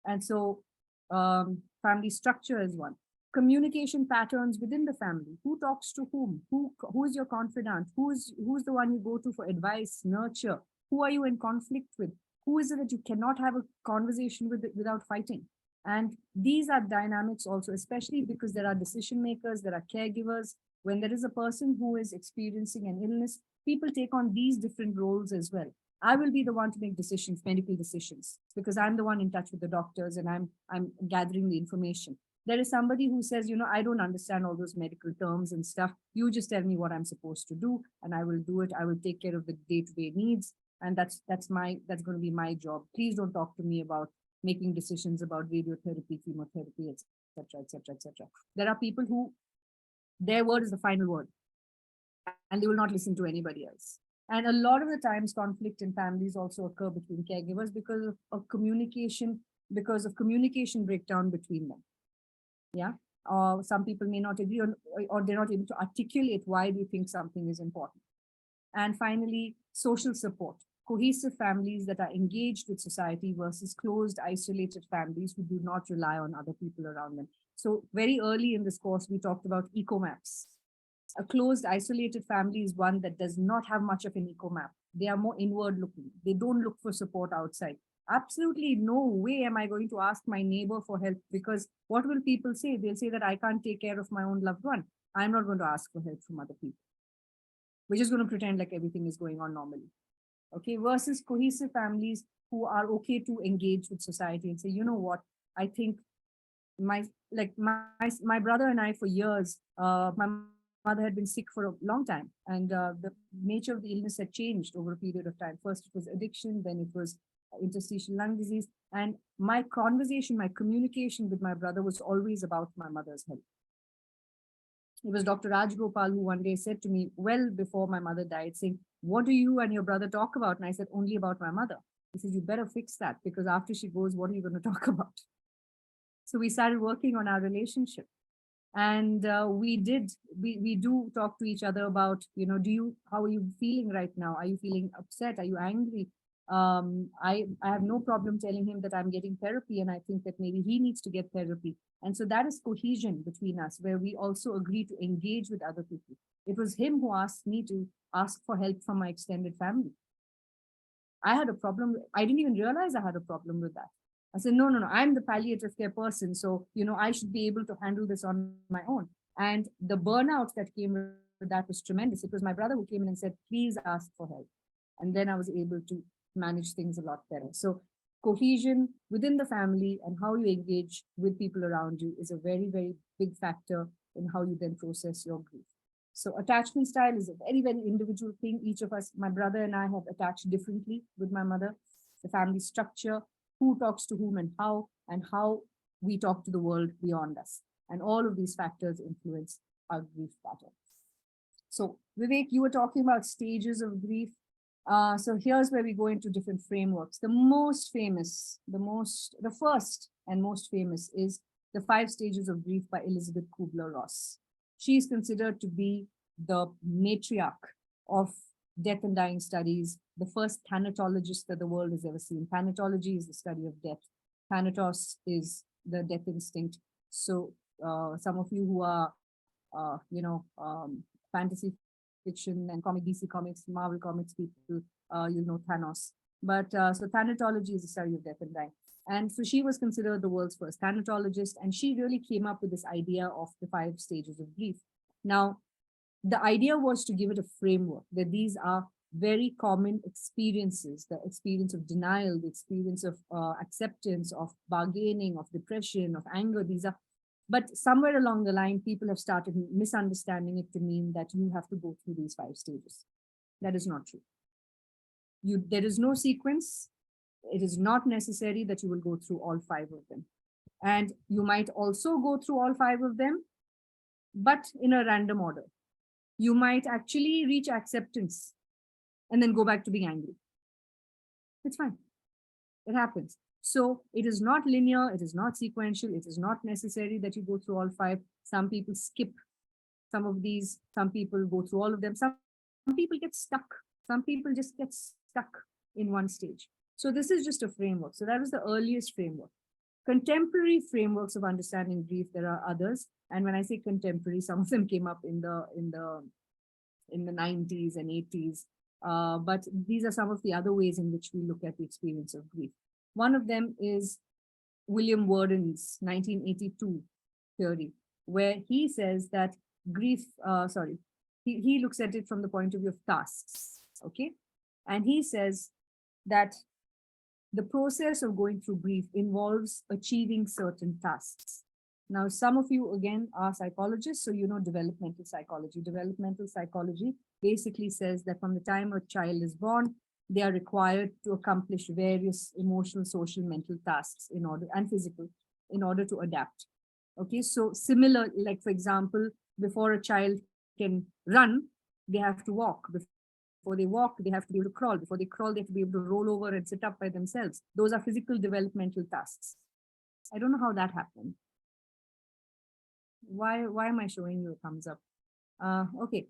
Speaker 1: and so family structure is one. Communication patterns within the family. Who talks to whom? Who is your confidant? Who's the one you go to for advice, nurture? Who are you in conflict with? Who is it that you cannot have a conversation with without fighting? And these are dynamics also, especially because there are decision makers, there are caregivers. When there is a person who is experiencing an illness, people take on these different roles as well. I will be the one to make decisions, medical decisions, because I'm the one in touch with the doctors and I'm gathering the information. There is somebody who says, I don't understand all those medical terms and stuff. You just tell me what I'm supposed to do and I will do it. I will take care of the day-to-day needs. And that's going to be my job. Please don't talk to me about making decisions about radiotherapy, chemotherapy, etc., etc., etc. There are people who their word is the final word and they will not listen to anybody else. And a lot of the times conflict in families also occur between caregivers because of communication breakdown between them. Yeah. Some people may not agree or they're not able to articulate why they think something is important. And finally, social support. Cohesive families that are engaged with society versus closed, isolated families who do not rely on other people around them. So very early in this course, we talked about eco maps. A closed, isolated family is one that does not have much of an eco map. They are more inward looking. They don't look for support outside. Absolutely no way am I going to ask my neighbor for help, because what will people say? They'll say that I can't take care of my own loved one. I'm not going to ask for help from other people. We're just going to pretend like everything is going on normally. Okay, versus cohesive families who are okay to engage with society and say, you know what, I think my brother and I for years, my mother had been sick for a long time, and the nature of the illness had changed over a period of time. First, it was addiction, then it was interstitial lung disease. And my conversation, my communication with my brother was always about my mother's health. It was Dr. Raj Gopal who one day said to me, well before my mother died, saying, what do you and your brother talk about? And I said, only about my mother. He said, you better fix that, because after she goes, what are you going to talk about? So we started working on our relationship. And we do talk to each other about, how are you feeling right now? Are you feeling upset? Are you angry? I have no problem telling him that I'm getting therapy, and I think that maybe he needs to get therapy. And so that is cohesion between us, where we also agree to engage with other people. It was him who asked me to ask for help from my extended family. I had a problem. I didn't even realize I had a problem with that. I said, no, I'm the palliative care person. So, I should be able to handle this on my own. And the burnout that came with that was tremendous. It was my brother who came in and said, please ask for help. And then I was able to manage things a lot better. So cohesion within the family and how you engage with people around you is a very, very big factor in how you then process your grief. So attachment style is a very, very individual thing. Each of us, my brother and I, have attached differently with my mother. The family structure, who talks to whom and how we talk to the world beyond us. And all of these factors influence our grief pattern. So Vivek, you were talking about stages of grief. So here's where we go into different frameworks. The first and most famous is The 5 Stages of Grief by Elizabeth Kubler-Ross. She is considered to be the matriarch of death and dying studies, the first thanatologist that the world has ever seen. Thanatology is the study of death. Thanatos is the death instinct. So some of you who are, fantasy fiction and DC Comics, Marvel Comics people, Thanos. But so thanatology is the study of death and dying. And so she was considered the world's first thanatologist, and she really came up with this idea of the 5 stages of grief. Now, the idea was to give it a framework, that these are very common experiences, the experience of denial, the experience of acceptance, of bargaining, of depression, of anger. But somewhere along the line, people have started misunderstanding it to mean that you have to go through these 5 stages. That is not true. There is no sequence. It is not necessary that you will go through all 5 of them. And you might also go through all 5 of them, but in a random order. You might actually reach acceptance and then go back to being angry. It's fine. It happens. So it is not linear. It is not sequential. It is not necessary that you go through all 5. Some people skip some of these. Some people go through all of them. Some people get stuck. Some people just get stuck in one stage. So this is just a framework. So that was the earliest framework. Contemporary frameworks of understanding grief, there are others. And when I say contemporary, some of them came up in the 90s and 80s. But these are some of the other ways in which we look at the experience of grief. One of them is William Worden's 1982 theory, where he says that grief, he looks at it from the point of view of tasks, okay? And he says that the process of going through grief involves achieving certain tasks. Now, some of you, again, are psychologists, so you know developmental psychology. Developmental psychology basically says that from the time a child is born, they are required to accomplish various emotional, social, mental tasks and physical in order to adapt. Okay, so similar, like for example, before a child can run, they have to walk. Before they walk, they have to be able to crawl. Before they crawl, they have to be able to roll over and sit up by themselves. Those are physical developmental tasks. I don't know how that happened. Why am I showing you a thumbs up? Okay.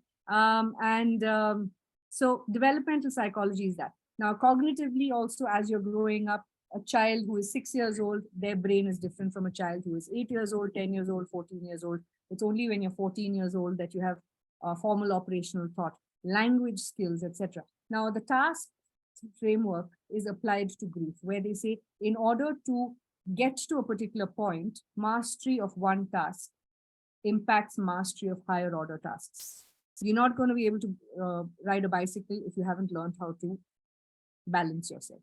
Speaker 1: So developmental psychology is that. Now, cognitively also, as you're growing up, a child who is 6 years old, their brain is different from a child who is 8 years old, 10 years old, 14 years old. It's only when you're 14 years old that you have formal operational thought, language skills, etc. Now, the task framework is applied to grief, where they say, in order to get to a particular point, mastery of one task impacts mastery of higher order tasks. You're not going to be able to ride a bicycle if you haven't learned how to balance yourself.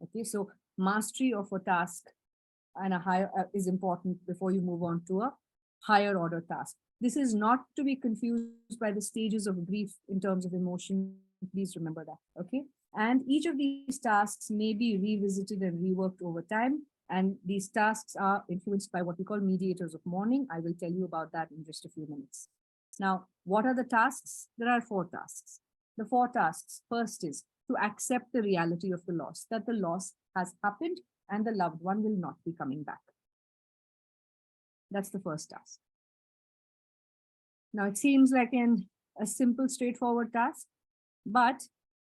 Speaker 1: Okay, so mastery of a task and a higher is important before you move on to a higher order task. This is not to be confused by the stages of grief in terms of emotion. Please remember that. Okay. And each of these tasks may be revisited and reworked over time. And these tasks are influenced by what we call mediators of mourning. I will tell you about that in just a few minutes. Now, what are the tasks? There are 4 tasks. The 4 tasks, first is to accept the reality of the loss, that the loss has happened and the loved one will not be coming back. That's the first task. Now, it seems like a simple, straightforward task, but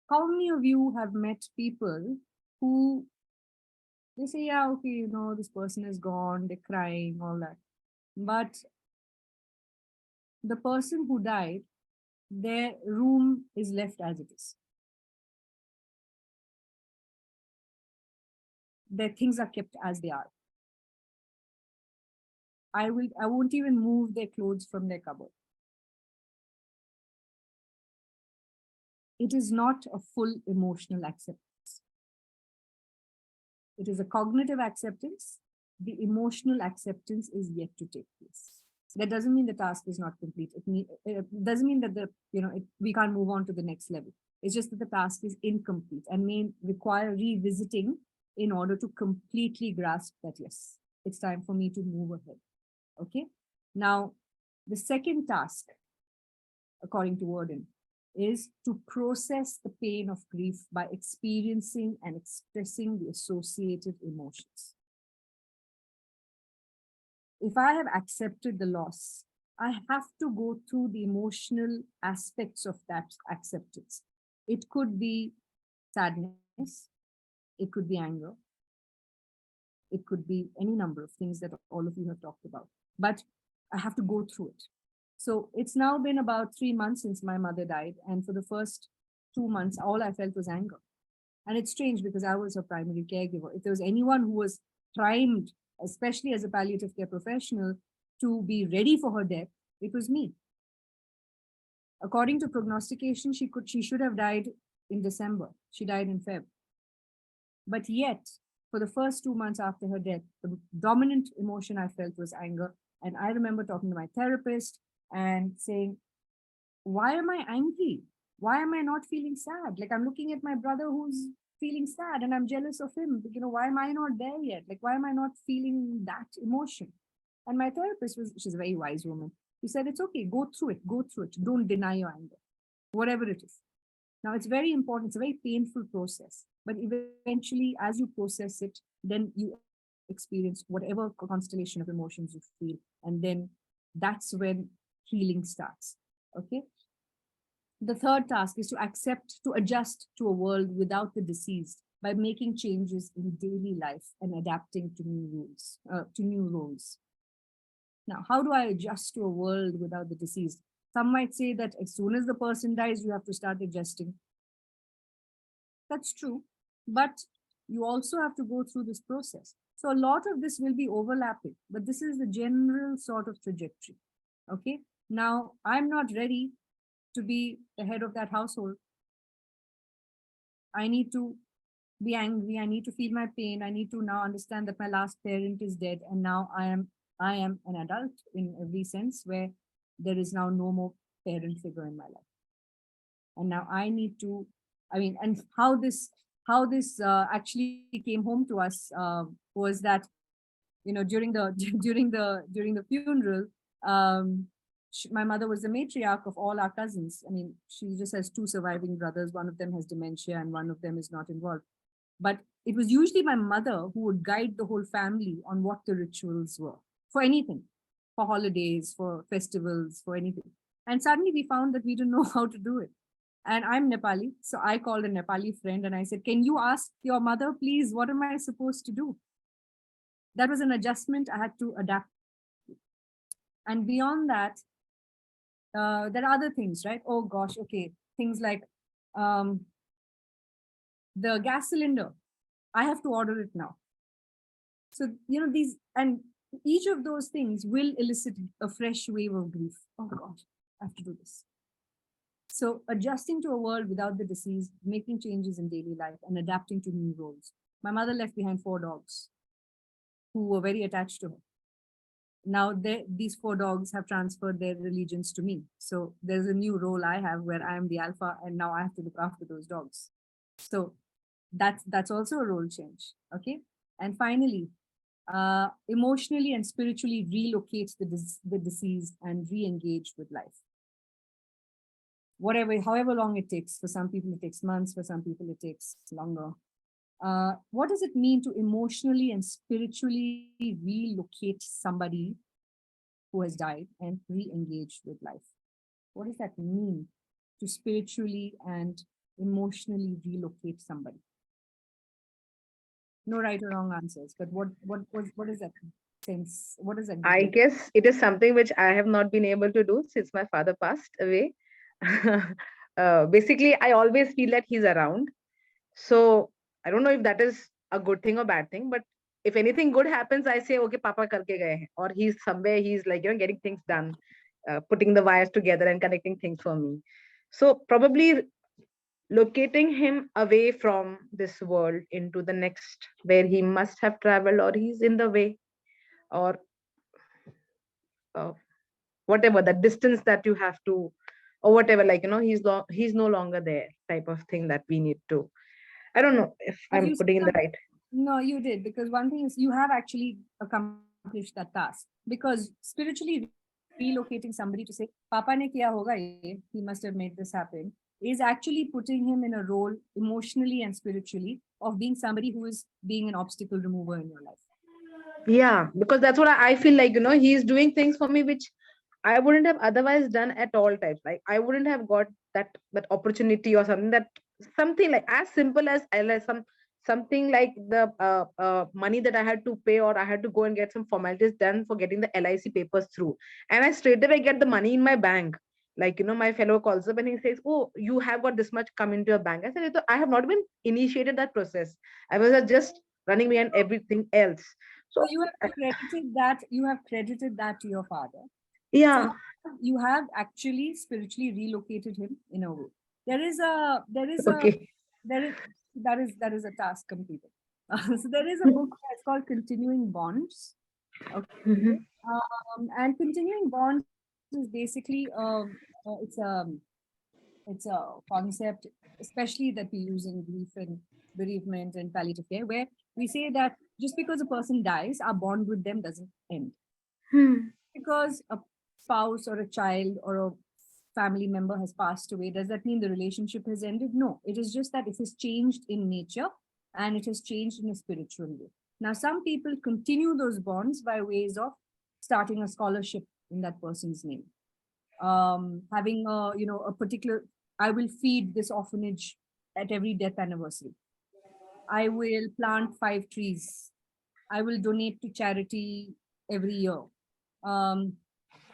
Speaker 1: how many of you have met people who they say, yeah, okay, you know, this person is gone, they're crying, all that. But the person who died, their room is left as it is. Their things are kept as they are. I won't even move their clothes from their cupboard. It is not a full emotional acceptance. It is a cognitive acceptance. The emotional acceptance is yet to take place. That doesn't mean the task is not complete. It doesn't mean that we can't move on to the next level. It's just that the task is incomplete and may require revisiting in order to completely grasp that, yes, it's time for me to move ahead. Okay. Now, the second task, according to Worden, is to process the pain of grief by experiencing and expressing the associated emotions. If I have accepted the loss, I have to go through the emotional aspects of that acceptance. It could be sadness, it could be anger, it could be any number of things that all of you have talked about, but I have to go through it. So it's now been about 3 months since my mother died. And for the first 2 months, all I felt was anger. And it's strange because I was her primary caregiver. If there was anyone who was primed, especially as a palliative care professional, to be ready for her death, it was me. According to prognostication, she should have died in December. She died in Feb. But yet, for the first 2 months after her death, the dominant emotion I felt was anger. And I remember talking to my therapist and saying, why am I angry? Why am I not feeling sad? Like, I'm looking at my brother who's feeling sad and I'm jealous of him. You know, why am I not there yet? Like, why am I not feeling that emotion? And my therapist she's a very wise woman. She said, it's okay, go through it. Don't deny your anger, whatever it is. Now, it's very important. It's a very painful process, but eventually, as you process it, then you experience whatever constellation of emotions you feel. And then that's when healing starts. Okay. The third task is to adjust to a world without the deceased by making changes in daily life and adapting to new roles. Now, how do I adjust to a world without the deceased? Some might say that as soon as the person dies, you have to start adjusting. That's true, but you also have to go through this process. So a lot of this will be overlapping, but this is the general sort of trajectory. Okay. Now, I'm not ready to be the head of that household. I need to be angry. I need to feel my pain. I need to now understand that my last parent is dead. And now I am an adult in every sense, where there is now no more parent figure in my life. And now I need to, and how this actually came home to us was that, you know, during the during the funeral, my mother was the matriarch of all our cousins. I mean, she just has 2 surviving brothers. One of them has dementia and one of them is not involved. But it was usually my mother who would guide the whole family on what the rituals were for anything, for holidays, for festivals, for anything. And suddenly we found that we didn't know how to do it. And I'm Nepali. So I called a Nepali friend and I said, can you ask your mother, please, what am I supposed to do? That was an adjustment I had to adapt. And beyond that, there are other things, right? Oh gosh, okay. Things like the gas cylinder. I have to order it now. So, you know, each of those things will elicit a fresh wave of grief. Oh gosh, I have to do this. So adjusting to a world without the deceased, making changes in daily life and adapting to new roles. My mother left behind 4 dogs who were very attached to her. Now these 4 dogs have transferred their allegiance to me. So there's a new role I have where I am the alpha and now I have to look after those dogs. So that's also a role change. Okay. And finally, emotionally and spiritually relocate the deceased and re-engage with life. However long it takes. For some people it takes months, for some people it takes longer. What does it mean to emotionally and spiritually relocate somebody who has died and re-engage with life? What does that mean to spiritually and emotionally relocate somebody? No right or wrong answers, but what is that sense? What does that
Speaker 6: I
Speaker 1: mean?
Speaker 6: guess it is something which I have not been able to do since my father passed away. Basically, I always feel that he's around. So I don't know if that is a good thing or bad thing, but if anything good happens, I say, okay, Papa karke gaye hain. Or he's somewhere, he's like, getting things done, putting the wires together and connecting things for me. So probably locating him away from this world into the next where he must have traveled, or he's in the way, or uh, whatever the distance that you have to, or whatever, like he's no longer there type of thing that we need to. I don't know if
Speaker 1: But
Speaker 6: I'm
Speaker 1: you
Speaker 6: putting in the
Speaker 1: still-
Speaker 6: right.
Speaker 1: No, you did, because one thing is you have actually accomplished that task, because spiritually relocating somebody to say, Papa ne kiya hoga ye, he must have made this happen, is actually putting him in a role emotionally and spiritually of being somebody who is being an obstacle remover in your life.
Speaker 6: Yeah, because that's what I feel like, he's doing things for me which I wouldn't have otherwise done at all times. Like I wouldn't have got that opportunity or something like as simple as something like the money that I had to pay, or I had to go and get some formalities done for getting the LIC papers through, and I straight away get the money in my bank. Like my fellow calls up and he says, "Oh, you have got this much come into your bank." I said, "I have not been initiated that process. I was just running behind everything else."
Speaker 1: So
Speaker 6: So
Speaker 1: you have credited that to your father.
Speaker 6: yeah.
Speaker 1: So you have actually spiritually relocated him in a way. There is a
Speaker 6: Okay.
Speaker 1: there is that is a task completed. So there is a book that's called Continuing Bonds. Okay.
Speaker 6: Mhm.
Speaker 1: And Continuing Bonds is basically it's a concept, especially that we use in grief and bereavement and palliative care, where we say that just because a person dies, our bond with them doesn't end.
Speaker 6: Hmm.
Speaker 1: Because a spouse or a child or a family member has passed away, does that mean the relationship has ended? No, it is just that it has changed in nature and it has changed in a spiritual way. Now, some people continue those bonds by ways of starting a scholarship in that person's name, having a particular, I will feed this orphanage at every death anniversary. I will plant 5 trees. I will donate to charity every year. Um,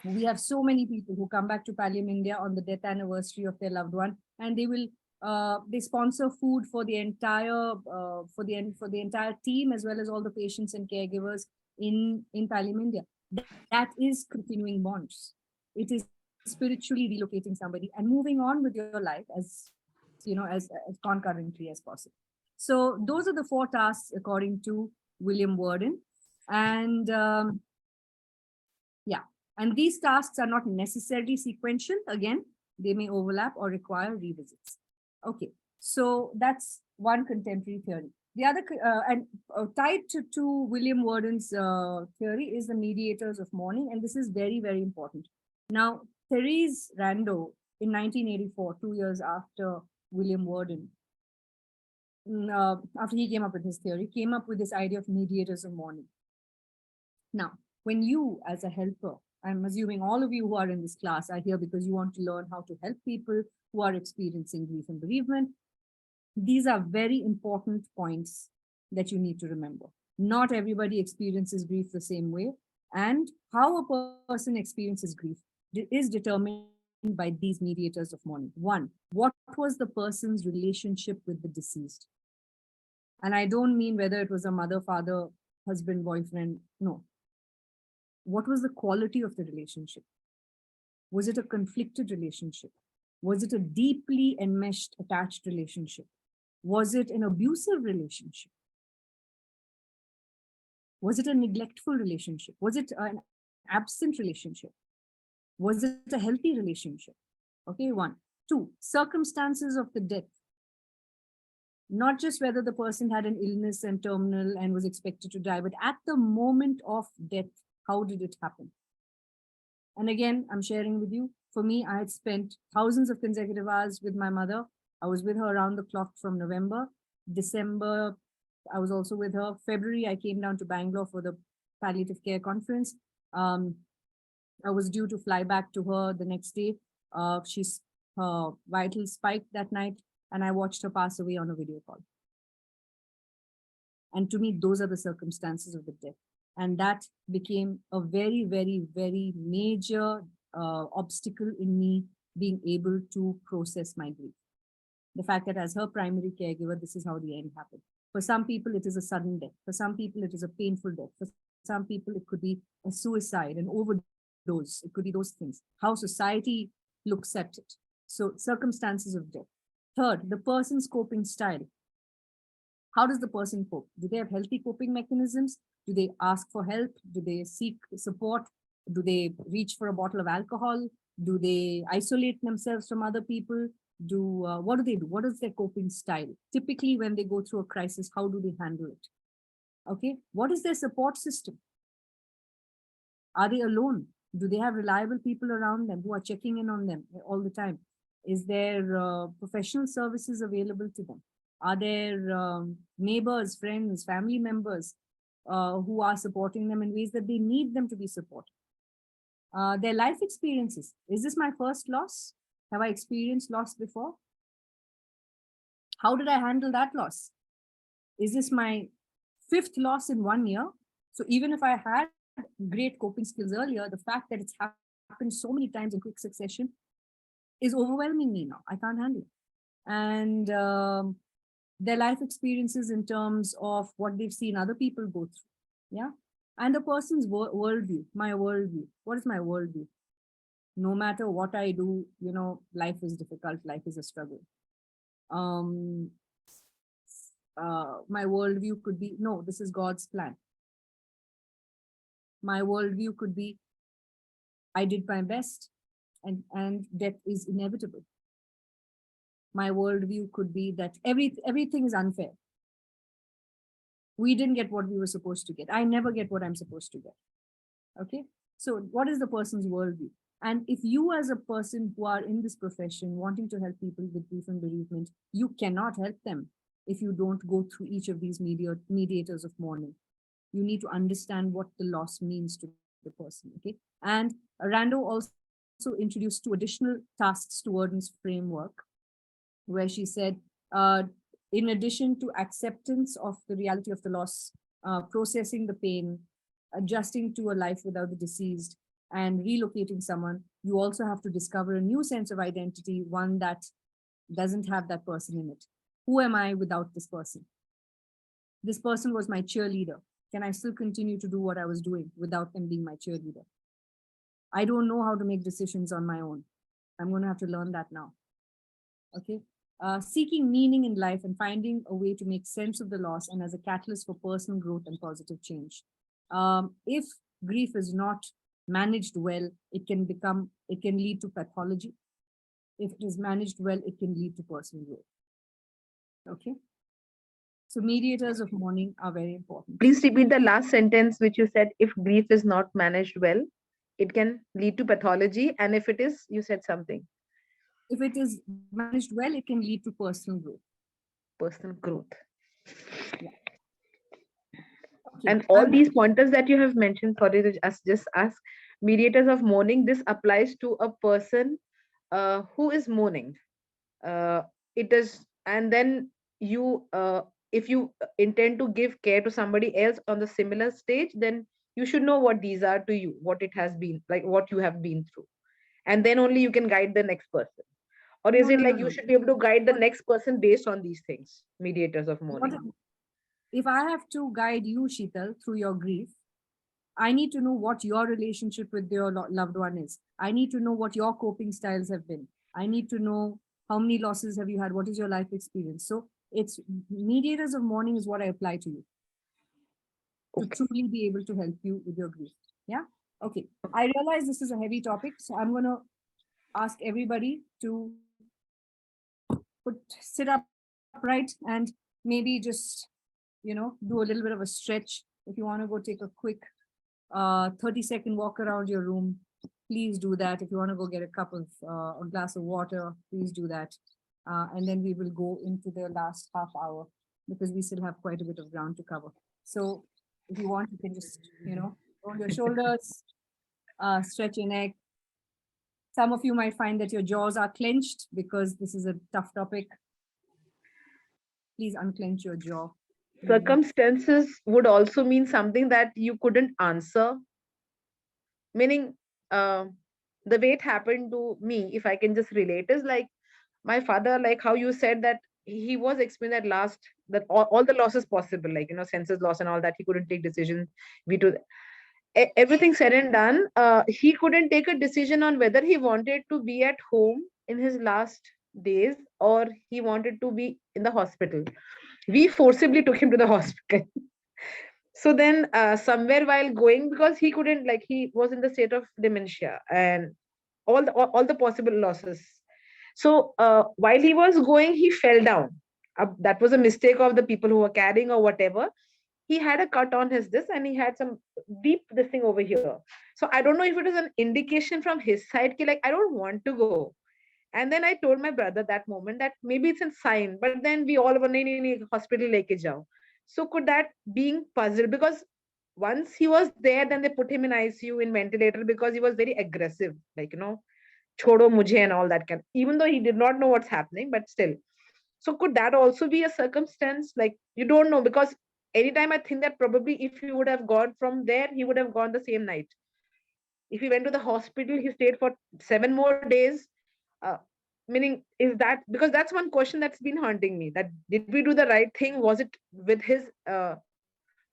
Speaker 1: we have so many people who come back to Pallium India on the death anniversary of their loved one, and they sponsor food for the entire for the entire team, as well as all the patients and caregivers in Pallium India. That is continuing bonds. It is spiritually relocating somebody and moving on with your life as as concurrently as possible. So those are the 4 tasks according to William Worden, and yeah. And these tasks are not necessarily sequential. Again, they may overlap or require revisits. Okay, so that's one contemporary theory. The other, tied to William Worden's theory is the mediators of mourning, and this is very, very important. Now, Therese Rando in 1984, 2 years after William Worden, after he came up with his theory, came up with this idea of mediators of mourning. Now, when you, as a helper, I'm assuming all of you who are in this class are here because you want to learn how to help people who are experiencing grief and bereavement. These are very important points that you need to remember. Not everybody experiences grief the same way, and how a person experiences grief is determined by these mediators of mourning. One, what was the person's relationship with the deceased? And I don't mean whether it was a mother, father, husband, boyfriend. No. What was the quality of the relationship? Was it a conflicted relationship? Was it a deeply enmeshed, attached relationship? Was it an abusive relationship? Was it a neglectful relationship? Was it an absent relationship? Was it a healthy relationship? Okay, 1. 2, circumstances of the death. Not just whether the person had an illness and terminal and was expected to die, but at the moment of death, how did it happen? And again, I'm sharing with you, for me, I had spent thousands of consecutive hours with my mother. I was with her around the clock from November. December, I was also with her. February, I came down to Bangalore for the palliative care conference. I was due to fly back to her the next day. Her vitals spiked that night, and I watched her pass away on a video call. And to me, those are the circumstances of the death. And that became a very, very, very major obstacle in me being able to process my grief. The fact that as her primary caregiver, this is how the end happened. For some people, it is a sudden death. For some people, it is a painful death. For some people, it could be a suicide, an overdose. It could be those things. How society looks at it. So circumstances of death. Third, the person's coping style. How does the person cope? Do they have healthy coping mechanisms? Do they ask for help? Do they seek support? Do they reach for a bottle of alcohol? Do they isolate themselves from other people? What do they do? What is their coping style? Typically, when they go through a crisis, how do they handle it? Okay, what is their support system? Are they alone? Do they have reliable people around them who are checking in on them all the time? Is there professional services available to them? Are there neighbors, friends, family members who are supporting them in ways that they need them to be supported? Their life experiences. Is this my first loss? Have I experienced loss before? How did I handle that loss? Is this my 5th loss in 1 year? So even if I had great coping skills earlier, the fact that it's happened so many times in quick succession is overwhelming me now. I can't handle it. And their life experiences in terms of what they've seen other people go through. Yeah. And the person's worldview, my worldview. What is my worldview? No matter what I do, life is difficult. Life is a struggle. My worldview could be, no, this is God's plan. My worldview could be, I did my best and death is inevitable. My worldview could be that everything is unfair. We didn't get what we were supposed to get. I never get what I'm supposed to get. Okay. So what is the person's worldview? And if you as a person who are in this profession wanting to help people with grief and bereavement, you cannot help them if you don't go through each of these mediators of mourning. You need to understand what the loss means to the person. Okay. And Rando also introduced 2 additional tasks to Worden's framework, where she said, in addition to acceptance of the reality of the loss, processing the pain, adjusting to a life without the deceased, and relocating someone, you also have to discover a new sense of identity, one that doesn't have that person in it. Who am I without this person? This person was my cheerleader. Can I still continue to do what I was doing without them being my cheerleader? I don't know how to make decisions on my own. I'm going to have to learn that now. Okay. Seeking meaning in life and finding a way to make sense of the loss and as a catalyst for personal growth and positive change. If grief is not managed well, it can lead to pathology. If it is managed well, it can lead to personal growth. Okay. So mediators of mourning are very important.
Speaker 6: Please repeat the last sentence which you said. If grief is not managed well, it can lead to pathology. And if it is, you said something.
Speaker 1: If it is managed well, it can lead to personal growth.
Speaker 6: Personal growth.
Speaker 1: Yeah. Okay.
Speaker 6: And all these pointers that you have mentioned, sorry to just ask, mediators of mourning, this applies to a person who is mourning. It is, and then you, if you intend to give care to somebody else on the similar stage, then you should know what these are to you, what it has been, like what you have been through. And then only you can guide the next person. Or is it like you should be able to guide the next person based on these things, mediators of mourning?
Speaker 1: If I have to guide you, Sheetal, through your grief, I need to know what your relationship with your loved one is. I need to know what your coping styles have been. I need to know how many losses have you had? What is your life experience? So it's mediators of mourning is what I apply to you. to truly be able to help you with your grief. Yeah. Okay. I realize this is a heavy topic, so I'm going to ask everybody to sit upright and maybe just, do a little bit of a stretch. If you want to go take a quick 30-second walk around your room, please do that. If you want to go get a glass of water, please do that. And then we will go into the last half hour because we still have quite a bit of ground to cover. So if you want, you can just, roll your shoulders, stretch your neck. Some of you might find that your jaws are clenched because this is a tough topic. Please unclench your jaw.
Speaker 6: Circumstances would also mean something that you couldn't answer. Meaning, the way it happened to me, if I can just relate, is like my father, like how you said that he was explaining that that all the losses possible, like, senses loss and all that, he couldn't take decisions. Everything said and done, he couldn't take a decision on whether he wanted to be at home in his last days or he wanted to be in the hospital. We forcibly took him to the hospital. So then somewhere while going, because he couldn't, like, he was in the state of dementia and all the possible losses. So while he was going, he fell down. That was a mistake of the people who were carrying or whatever. He had a cut on his this and he had some deep this thing over here. So I don't know if it is an indication from his side, like, I don't want to go. And then I told my brother that moment that maybe it's a sign, but then we all were in hospital leke jao. So could that being puzzled, because once he was there, then they put him in ICU in ventilator because he was very aggressive, like, chodo mujhe and all that kind. Even though he did not know what's happening, but still. So could that also be a circumstance? Like, you don't know, because anytime I think that probably if he would have gone from there, he would have gone the same night. If he went to the hospital, he stayed for 7 more days. Uh, Meaning, is that because that's one question that's been haunting me, that did we do the right thing? Was it with his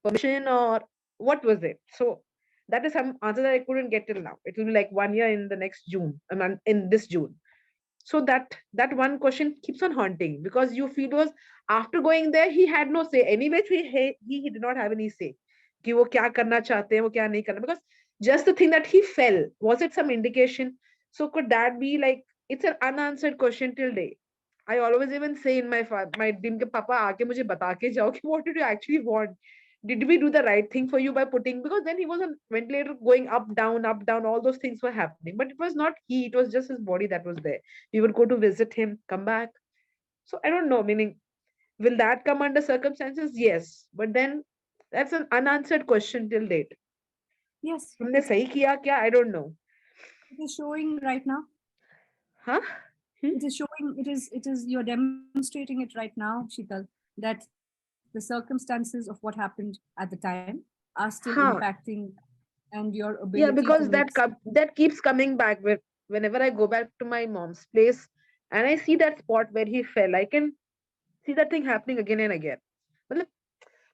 Speaker 6: permission or what was it? So that is some answer that I couldn't get till now. It will be like 1 year in the next June, in this June. So that one question keeps on haunting, because you feel was after going there he had no say anyway. He did not have any say कि वो क्या करना चाहते हैं, वो क्या नहीं करना, because just the thing that he fell, was it some indication? So could that be like, it's an unanswered question till day. I always even say in my दिन के पापा आके मुझे बता के जाओ कि what did you actually want? Did we do the right thing for you by putting, because then he was on ventilator going up down, all those things were happening, but it was not he, it was just his body that was there. We would go to visit him, come back. So I don't know, meaning, will that come under circumstances? Yes, but then that's an unanswered question till date.
Speaker 1: Yes.
Speaker 6: तुमने सही किया क्या? I don't know.
Speaker 1: It is showing right now.
Speaker 6: Huh?
Speaker 1: It is showing, you're demonstrating it right now, Sheetal, that the circumstances of what happened at the time are still impacting and your ability.
Speaker 6: Yeah, because that keeps coming back whenever I go back to my mom's place and I see that spot where he fell, I can see that thing happening again and again. But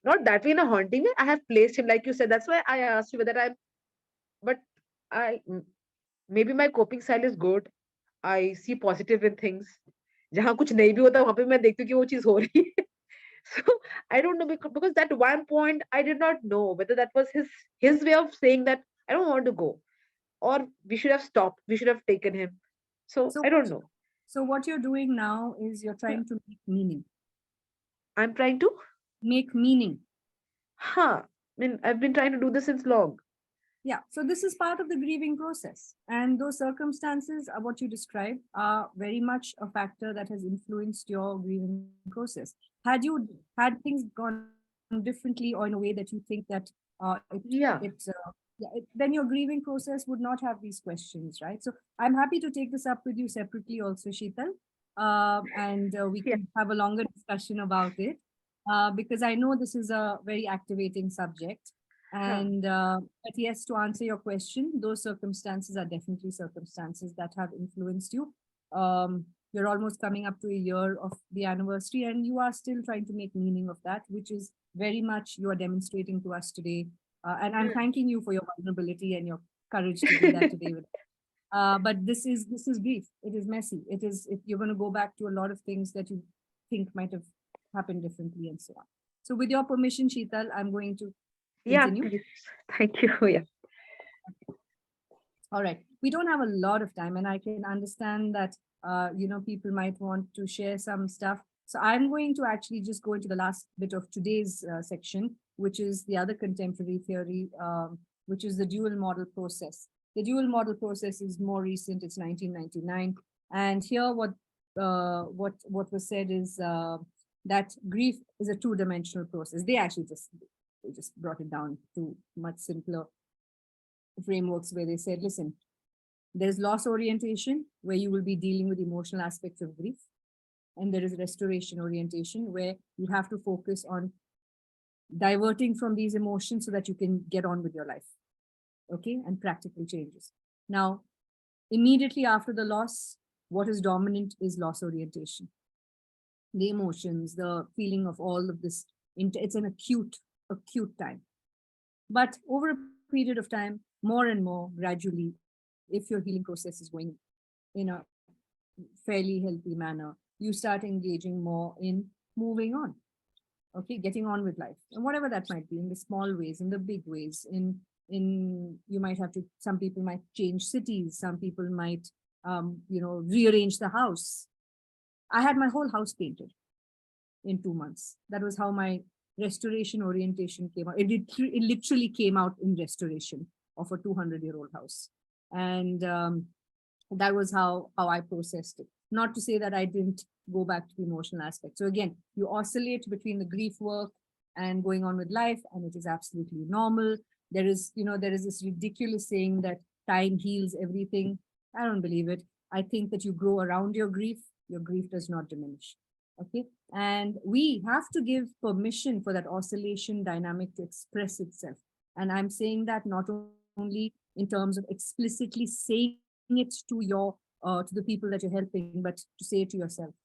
Speaker 6: not that way in a haunting way. I have placed him, like you said. That's why I asked you whether but maybe my coping style is good. I see positive in things. जहाँ कुछ नहीं भी होता वहाँ पे मैं देखती हूँ कि वो चीज हो रही है. So I don't know, because that one point I did not know whether that was his way of saying that I don't want to go, or we should have stopped. We should have taken him. So I don't know.
Speaker 1: So what you're doing now is you're trying to make meaning.
Speaker 6: I'm trying to
Speaker 1: make meaning.
Speaker 6: I mean, I've been trying to do this since long.
Speaker 1: Yeah, so this is part of the grieving process, and those circumstances are what you described are very much a factor that has influenced your grieving process. Had things gone differently or in a way that you think that then your grieving process would not have these questions, right? So I'm happy to take this up with you separately also, Sheetal, and we can have a longer discussion about it, because I know this is a very activating subject. And but yes, to answer your question, those circumstances are definitely circumstances that have influenced you. You're almost coming up to a year of the anniversary and you are still trying to make meaning of that, which is very much you are demonstrating to us today. And I'm thanking you for your vulnerability and your courage to do that today. But this is grief. It is messy. You're going to go back to a lot of things that you think might have happened differently and so on. So with your permission, Sheetal, I'm going to
Speaker 6: Yeah,
Speaker 1: Continue.
Speaker 6: please. Thank you. Yeah.
Speaker 1: All right. We don't have a lot of time, and I can understand that people might want to share some stuff. So I'm going to actually just go into the last bit of today's section, which is the other contemporary theory, which is the dual model process. The dual model process is more recent. It's 1999, and here what was said is that grief is a two-dimensional process. They actually just brought it down to much simpler frameworks where they said, listen, there's loss orientation where you will be dealing with emotional aspects of grief. And there is restoration orientation where you have to focus on diverting from these emotions so that you can get on with your life. Okay, and practical changes. Now, immediately after the loss, what is dominant is loss orientation. The emotions, the feeling of all of this, it's an acute time. But over a period of time, more and more gradually, if your healing process is going in a fairly healthy manner, you start engaging more in moving on. Okay, getting on with life, and whatever that might be, in the small ways, in the big ways, in you might have to, some people might change cities, some people might rearrange the house. I had my whole house painted in 2 months. That was how my restoration orientation came out. It literally came out in restoration of a 200-year-old house. And that was how I processed it. Not to say that I didn't go back to the emotional aspect. So again, you oscillate between the grief work and going on with life, and it is absolutely normal. There is this ridiculous saying that time heals everything. I don't believe it. I think that you grow around your grief does not diminish. Okay. And we have to give permission for that oscillation dynamic to express itself. And I'm saying that not only in terms of explicitly saying it to to the people that you're helping, but to say it to yourself.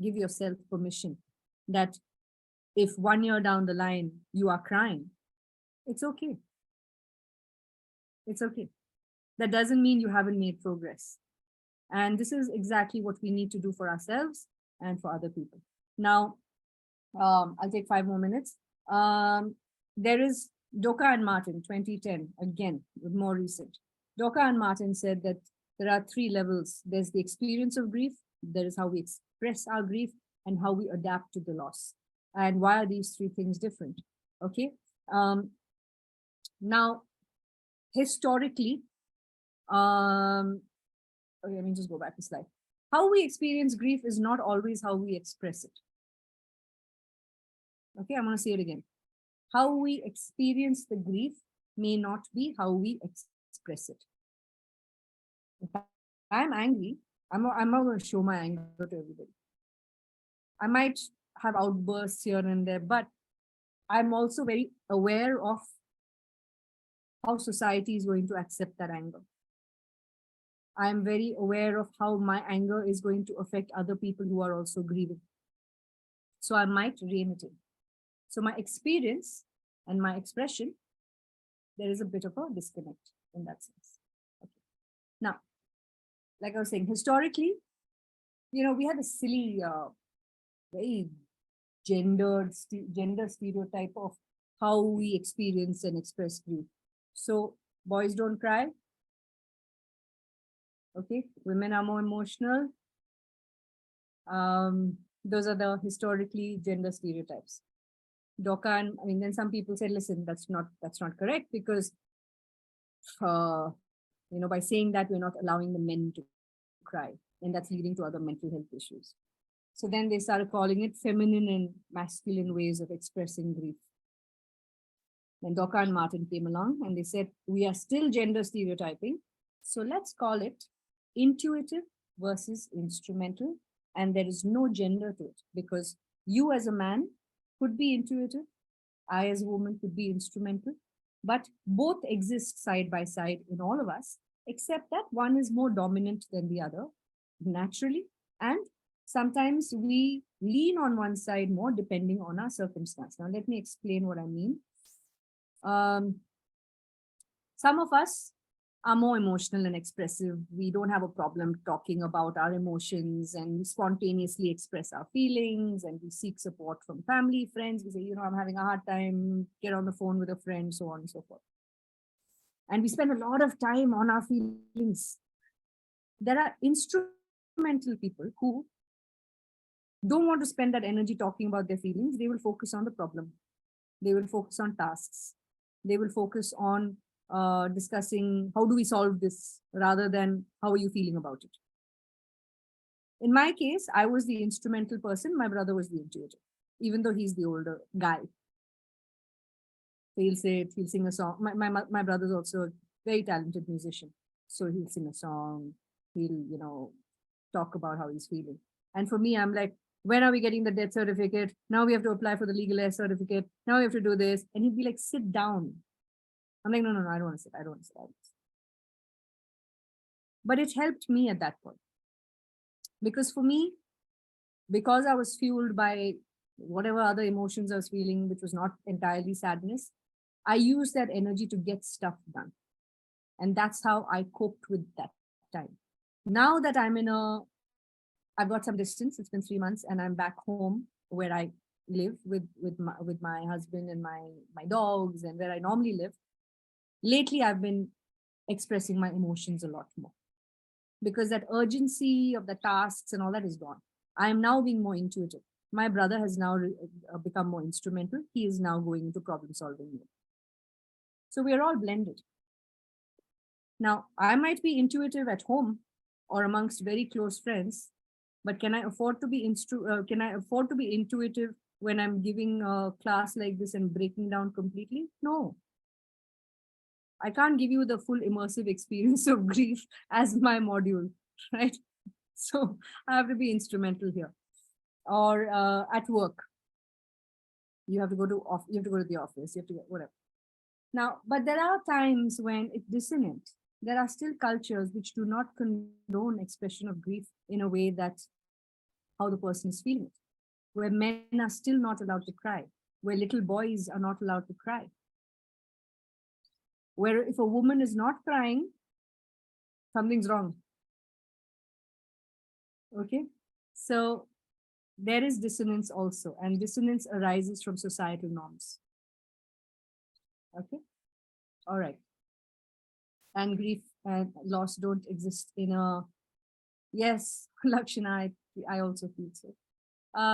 Speaker 1: Give yourself permission that if 1 year down the line you are crying, it's okay. It's okay. That doesn't mean you haven't made progress. And this is exactly what we need to do for ourselves and for other people. Now, I'll take 5 more minutes. There is Doka and Martin, 2010, again, more recent. Doka and Martin said that there are 3 levels. There's the experience of grief, there is how we express our grief, and how we adapt to the loss. And why are these 3 things different? Okay. Now, historically, okay, let me just go back a slide. How we experience grief is not always how we express it. Okay, I'm going to say it again. How we experience the grief may not be how we express it. If I'm angry, I'm not going to show my anger to everybody. I might have outbursts here and there, but I'm also very aware of how society is going to accept that anger. I'm very aware of how my anger is going to affect other people who are also grieving. So I might rein it in. So my experience and my expression, there is a bit of a disconnect in that sense. Okay. Now, like I was saying, historically, we had a silly, very gender stereotype of how we experience and express grief. So boys don't cry. Okay, women are more emotional. Those are the historically gender stereotypes. Doka, and then some people said, listen, that's not correct, because by saying that, we're not allowing the men to cry, and that's leading to other mental health issues. So then they started calling it feminine and masculine ways of expressing grief. Then Doka and Martin came along and they said, we are still gender stereotyping, so let's call it intuitive versus instrumental. And there is no gender to it, because you as a man could be intuitive, I as a woman could be instrumental, but both exist side by side in all of us, except that one is more dominant than the other naturally. And sometimes we lean on one side more depending on our circumstance. Now, let me explain what I mean. Some of us are more emotional and expressive. We don't have a problem talking about our emotions, and we spontaneously express our feelings, and we seek support from family, friends. We say, you know, I'm having a hard time, get on the phone with a friend, so on and so forth. And we spend a lot of time on our feelings. There are instrumental people who don't want to spend that energy talking about their feelings. They will focus on the problem. They will focus on tasks. They will focus on discussing how do we solve this rather than how are you feeling about it. In my case, I was the instrumental person. My brother was the intuitive, even though he's the older guy. So he'll say it, he'll sing a song. My brother's also a very talented musician. So he'll sing a song, he'll, you know, talk about how he's feeling. And for me, I'm like, when are we getting the death certificate? Now we have to apply for the legal air certificate. Now we have to do this. And he'd be like, sit down. I'm like, no, I don't want to sit. I don't want to sit. But it helped me at that point. Because for me, because I was fueled by whatever other emotions I was feeling, which was not entirely sadness, I used that energy to get stuff done. And that's how I coped with that time. Now that I've got some distance, it's been 3 months, and I'm back home where I live with my husband and my dogs, and where I normally live. Lately, I've been expressing my emotions a lot more because that urgency of the tasks and all that is gone. I am now being more intuitive. My brother has now become more instrumental. He is now going into problem solving mode. So we are all blended. Now, I might be intuitive at home or amongst very close friends, but can I afford to be intuitive when I'm giving a class like this and breaking down completely? No. I can't give you the full immersive experience of grief as my module, right? So I have to be instrumental here. Or at work, you have to go to the office, you have to get whatever. Now, but there are times when it's dissonant. There are still cultures which do not condone expression of grief in a way that's how the person is feeling it, where men are still not allowed to cry, where little boys are not allowed to cry, where if a woman is not crying, something's wrong. Okay, so there is dissonance also, and dissonance arises from societal norms. Okay, all right. And grief and loss don't exist in a, yes, Lakshana, I also feel so.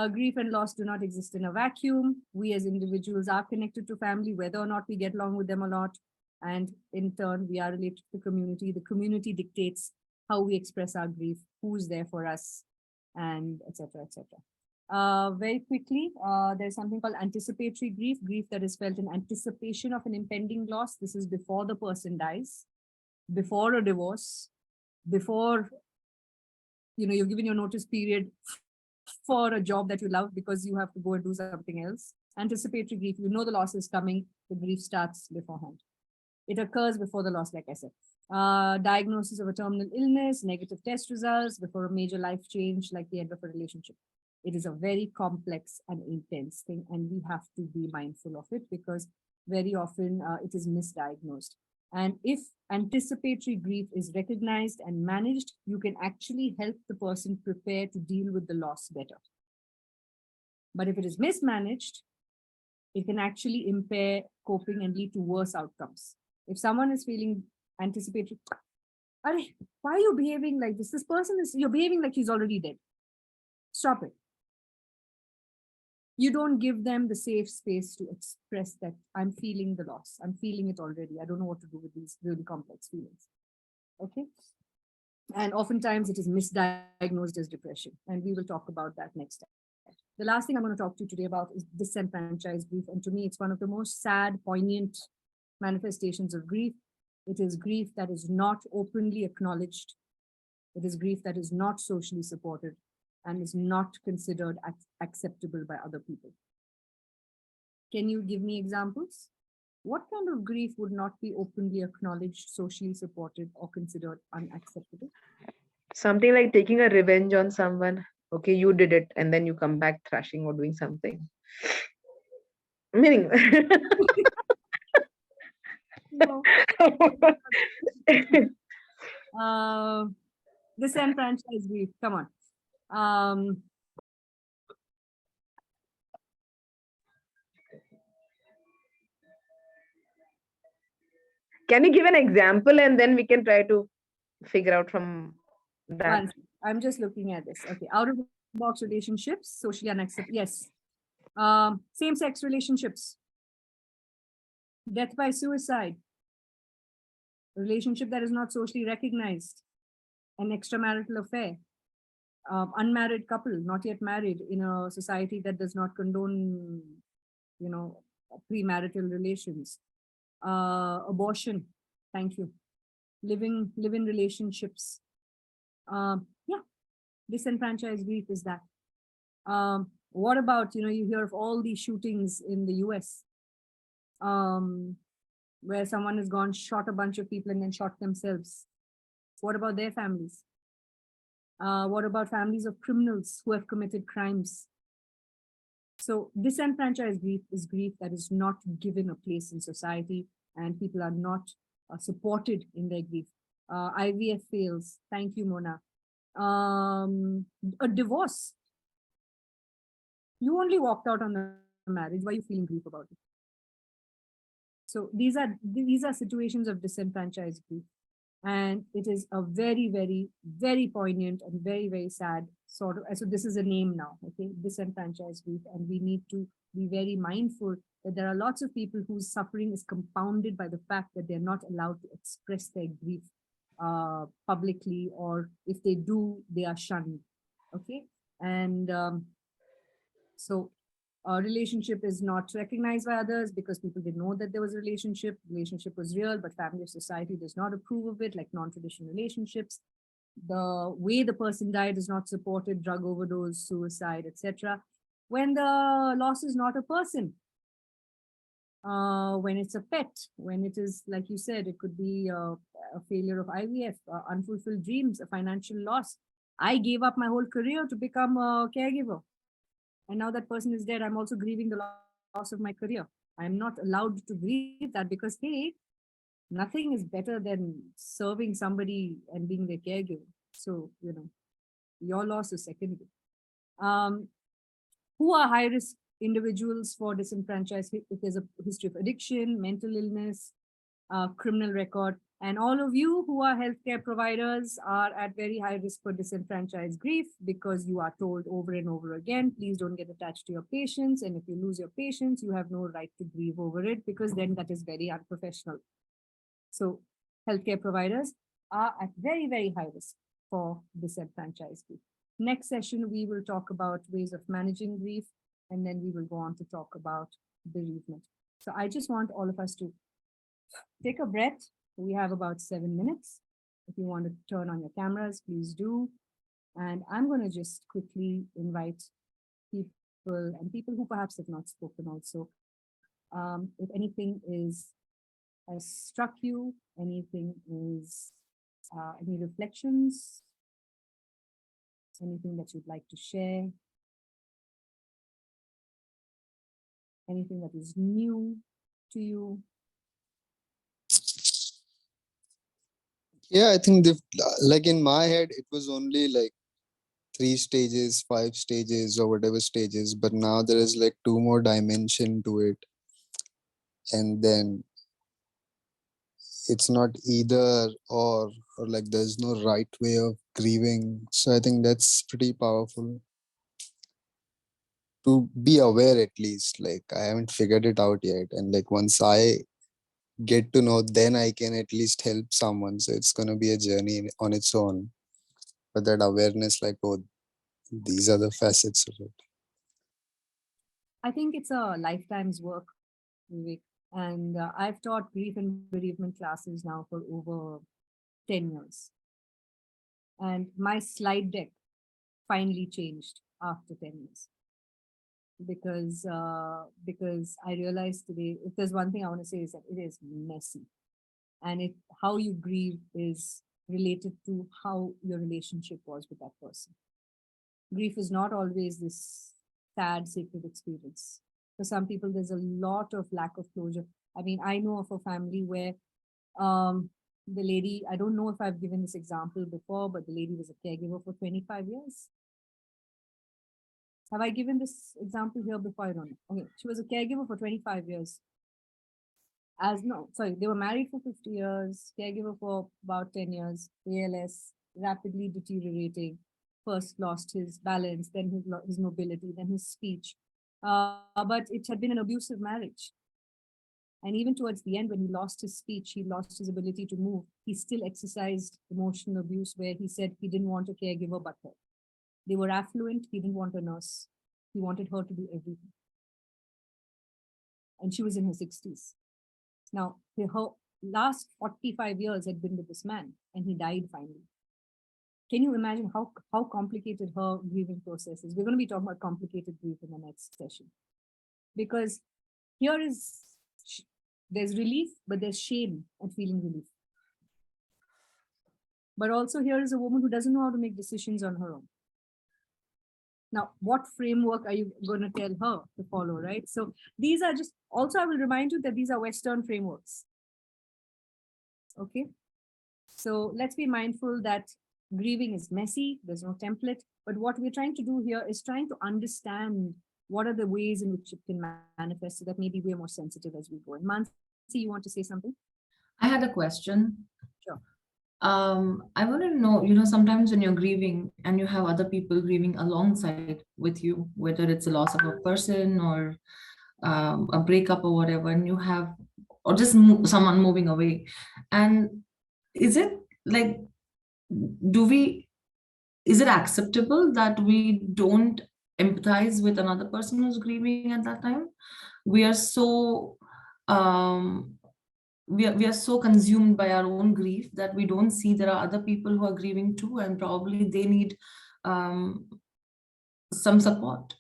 Speaker 1: Grief and loss do not exist in a vacuum. We as individuals are connected to family, whether or not we get along with them a lot. And in turn, we are related to the community. The community dictates how we express our grief, who's there for us, and etc. etc. Very quickly, there's something called anticipatory grief, grief that is felt in anticipation of an impending loss. This is before the person dies, before a divorce, before, you know, you've given your notice period for a job that you love because you have to go and do something else. Anticipatory grief, you know the loss is coming, the grief starts beforehand. It occurs before the loss, like I said. Diagnosis of a terminal illness, negative test results, before a major life change like the end of a relationship. It is a very complex and intense thing, and we have to be mindful of it because very often it is misdiagnosed. And if anticipatory grief is recognized and managed, you can actually help the person prepare to deal with the loss better. But if it is mismanaged, it can actually impair coping and lead to worse outcomes. If someone is feeling anticipatory, why are you behaving like this? This person you're behaving like he's already dead. Stop it. You don't give them the safe space to express that I'm feeling the loss. I'm feeling it already. I don't know what to do with these really complex feelings. Okay. And oftentimes it is misdiagnosed as depression. And we will talk about that next time. The last thing I'm going to talk to you today about is disenfranchised grief. And to me, it's one of the most sad, poignant manifestations of grief. It is grief that is not openly acknowledged. It is grief that is not socially supported and is not considered acceptable by other people. Can you give me examples? What kind of grief would not be openly acknowledged, socially supported, or considered unacceptable?
Speaker 6: Something like taking a revenge on someone. Okay, you did it, and then you come back thrashing or doing something. Meaning,
Speaker 1: No. Disenfranchised grief. Come on.
Speaker 6: Can you give an example and then we can try to figure out from that?
Speaker 1: I'm just looking at this. Okay, out of the box relationships, socially unacceptable. Yes. Same-sex relationships. Death by suicide. Relationship that is not socially recognized. An extramarital affair. Unmarried couple, not yet married, in a society that does not condone, premarital relations. Abortion. Thank you. Live-in relationships. Yeah, disenfranchised grief is that. What about, you hear of all these shootings in the US, where someone has gone, shot a bunch of people and then shot themselves. What about their families? What about families of criminals who have committed crimes? So disenfranchised grief is grief that is not given a place in society, and people are not supported in their grief. IVF fails. Thank you, Mona. A divorce. You only walked out on the marriage. Why are you feeling grief about it? So these are situations of disenfranchised grief. And it is a very, very, very poignant and very, very sad sort of, so this is a name now, okay, disenfranchised grief. And we need to be very mindful that there are lots of people whose suffering is compounded by the fact that they're not allowed to express their grief publicly, or if they do, they are shunned, okay? And so a relationship is not recognized by others because people didn't know that there was a relationship. Relationship was real, but family or society does not approve of it, like non-traditional relationships. The way the person died is not supported, drug overdose, suicide, etc. When the loss is not a person, when it's a pet, when it is, like you said, it could be a failure of IVF, unfulfilled dreams, a financial loss. I gave up my whole career to become a caregiver. And now that person is dead, I'm also grieving the loss of my career. I'm not allowed to grieve that because, hey, nothing is better than serving somebody and being their caregiver. So, your loss is secondary. Who are high-risk individuals for disenfranchised? If there's a history of addiction, mental illness, criminal record, and all of you who are healthcare providers are at very high risk for disenfranchised grief because you are told over and over again, please don't get attached to your patients. And if you lose your patients, you have no right to grieve over it because then that is very unprofessional. So healthcare providers are at very, very high risk for disenfranchised grief. Next session, we will talk about ways of managing grief, and then we will go on to talk about bereavement. So I just want all of us to take a breath. We have about 7 minutes. If you want to turn on your cameras, please do. And I'm going to just quickly invite people and people who perhaps have not spoken also. If anything has struck you, anything is, any reflections, anything that you'd like to share, anything that is new to you.
Speaker 2: Yeah, I think like in my head, it was only like 3 stages, 5 stages, or whatever stages, but now there is like 2 more dimension to it. And then it's not either or like there's no right way of grieving. So I think that's pretty powerful to be aware, at least. Like I haven't figured it out yet, and like once I get to know, then I can at least help someone. So it's going to be a journey on its own, but that awareness, like, oh, these are the facets of it.
Speaker 1: I think it's a lifetime's work, Vivek. And I've taught grief and bereavement classes now for over 10 years. And my slide deck finally changed after 10 years. Because I realized today, if there's one thing I want to say is that it is messy. And how you grieve is related to how your relationship was with that person. Grief is not always this sad, sacred experience. For some people, there's a lot of lack of closure. I mean, I know of a family where The lady, I don't know if I've given this example before, but the lady was a caregiver for 25 years. Have I given this example here before? I don't know. Okay, she was a caregiver for 25 years. They were married for 50 years, caregiver for about 10 years, ALS, rapidly deteriorating. First lost his balance, then his mobility, then his speech. But it had been an abusive marriage. And even towards the end, when he lost his speech, he lost his ability to move, he still exercised emotional abuse where he said he didn't want a caregiver but her. They were affluent, he didn't want a nurse. He wanted her to do everything. And she was in her 60s. Now, her last 45 years had been with this man, and he died finally. Can you imagine how complicated her grieving process is? We're going to be talking about complicated grief in the next session. Because there's relief, but there's shame at feeling relief. But also here is a woman who doesn't know how to make decisions on her own. Now, what framework are you going to tell her to follow, right? So these are just, also I will remind you that these are Western frameworks. Okay. So let's be mindful that grieving is messy. There's no template. But what we're trying to do here is trying to understand what are the ways in which it can manifest so that maybe we're more sensitive as we go. And Mansi, you want to say something?
Speaker 4: I had a question.
Speaker 1: Sure.
Speaker 4: I want to know, sometimes when you're grieving and you have other people grieving alongside with you, whether it's the loss of a person or a breakup or whatever, and you have, or just someone moving away. And is it like, is it acceptable that we don't empathize with another person who's grieving at that time? We are so, we are so consumed by our own grief that we don't see there are other people who are grieving too, and probably they need some support.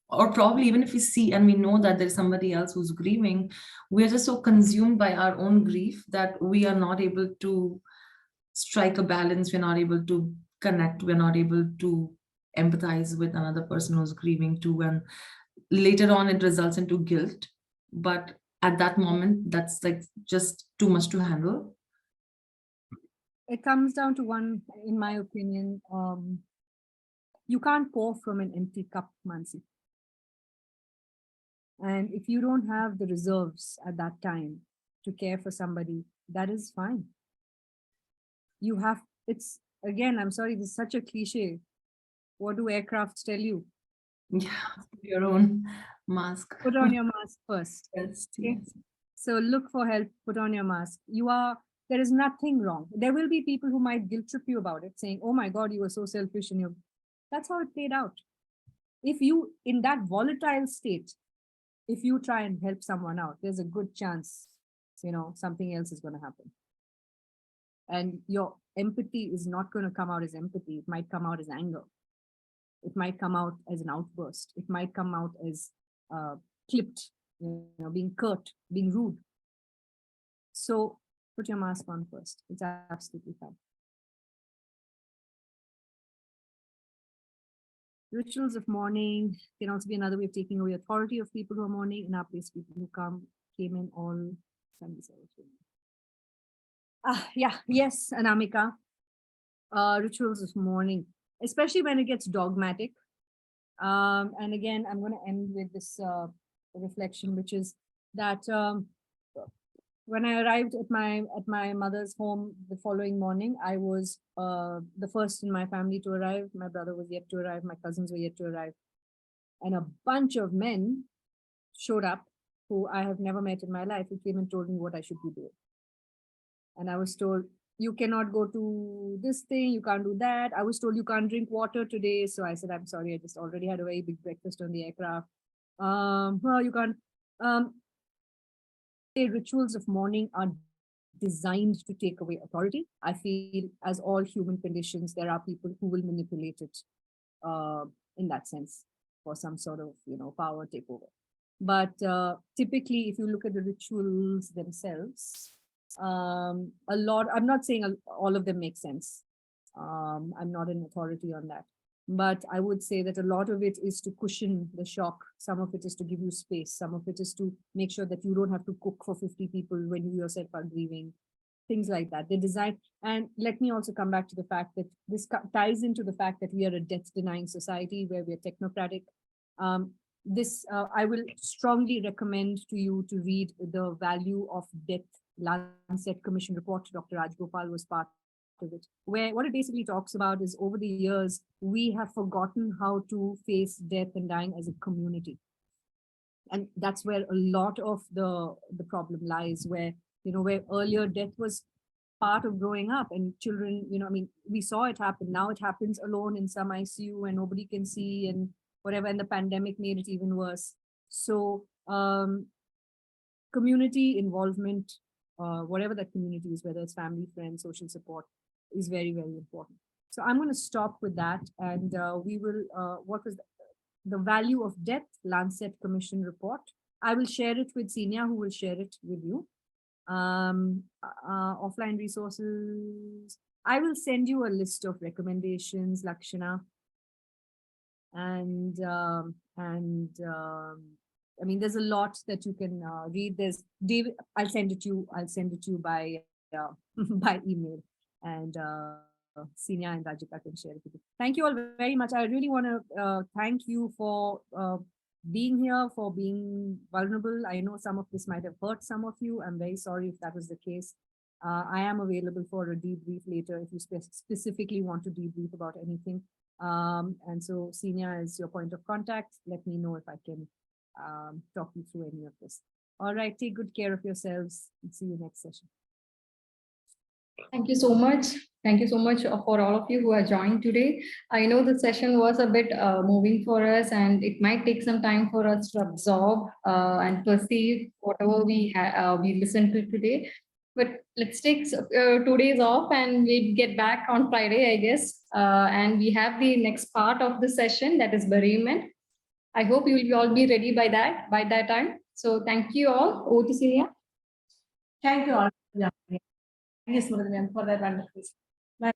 Speaker 4: Or probably even if we see and we know that there's somebody else who's grieving, we're just so consumed by our own grief that we are not able to strike a balance. We're not able to connect. We're not able to empathize with another person who's grieving too. And later on, it results into guilt. But at that moment, that's like just too much to handle.
Speaker 1: It comes down to one, in my opinion, you can't pour from an empty cup, Mansi. And if you don't have the reserves at that time to care for somebody, that is fine. It's, again, I'm sorry, this is such a cliche. What do aircrafts tell you?
Speaker 4: Yeah, your own mask.
Speaker 1: Put on your mask first.
Speaker 4: Yes,
Speaker 1: Okay?
Speaker 4: yes.
Speaker 1: So look for help, put on your mask. There is nothing wrong. There will be people who might guilt trip you about it, saying, oh my God, you were so selfish and that's how it played out. If you, in that volatile state, if you try and help someone out, there's a good chance, something else is going to happen. And your empathy is not going to come out as empathy. It might come out as anger. It might come out as an outburst. It might come out as clipped, being curt, being rude. So put your mask on first. It's absolutely fine. Rituals of mourning can also be another way of taking away authority of people who are mourning. In our place, people who came in all Sundays. Yes, Anamika. Rituals of mourning, especially when it gets dogmatic. And again, I'm going to end with this reflection, which is that when I arrived at my mother's home the following morning, I was the first in my family to arrive. My brother was yet to arrive. My cousins were yet to arrive. And a bunch of men showed up who I have never met in my life, who came and told me what I should be doing. And I was told, you cannot go to this thing, you can't do that. I was told you can't drink water today. So I said, I'm sorry, I just already had a very big breakfast on the aircraft. Well, you can't. Rituals of mourning are designed to take away authority. I feel as all human conditions, there are people who will manipulate it in that sense for some sort of, power takeover. But typically, if you look at the rituals themselves, I'm not saying all of them make sense. I'm not an authority on that. But I would say that a lot of it is to cushion the shock. Some of it is to give you space. Some of it is to make sure that you don't have to cook for 50 people when you yourself are grieving. Things like that. They design, and let me also come back to the fact that this ties into the fact that we are a death-denying society where we are technocratic. I will strongly recommend to you to read The Value of Death, Lancet Commission report. Dr. Rajgopal was part of it, where what it basically talks about is over the years, we have forgotten how to face death and dying as a community. And that's where a lot of the problem lies, where, where earlier death was part of growing up, and children, I mean, we saw it happen. Now it happens alone in some ICU and nobody can see and whatever. And the pandemic made it even worse. So community involvement, whatever that community is, whether it's family, friends, social support, is very, very important. So I'm going to stop with that. And we will, what was the Value of Death, Lancet Commission report. I will share it with Senior, who will share it with you. Offline resources. I will send you a list of recommendations, Lakshana. And I mean, there's a lot that you can read. There's David. I'll send it to you by by email, and Senior and Rajika can share it with you. Thank you all very much. I really want to thank you for being here, for being vulnerable. I know some of this might have hurt some of you. I'm very sorry if that was the case. I am available for a debrief later if you specifically want to debrief about anything. And so Senior is your point of contact. Let me know if I can talk you through any of this. All right, take good care of yourselves and see you next session.
Speaker 8: Thank you so much. Thank you so much for all of you who are joined today. I know the session was a bit moving for us, and it might take some time for us to absorb and perceive whatever we listened to today. But let's take 2 days off and we'll get back on Friday, I guess. And we have the next part of the session, that is bereavement. I hope you will all be ready by that time. So thank you all. Over to Celia.
Speaker 4: Thank you all. Thank you, Smriti, for that wonderful. Bye.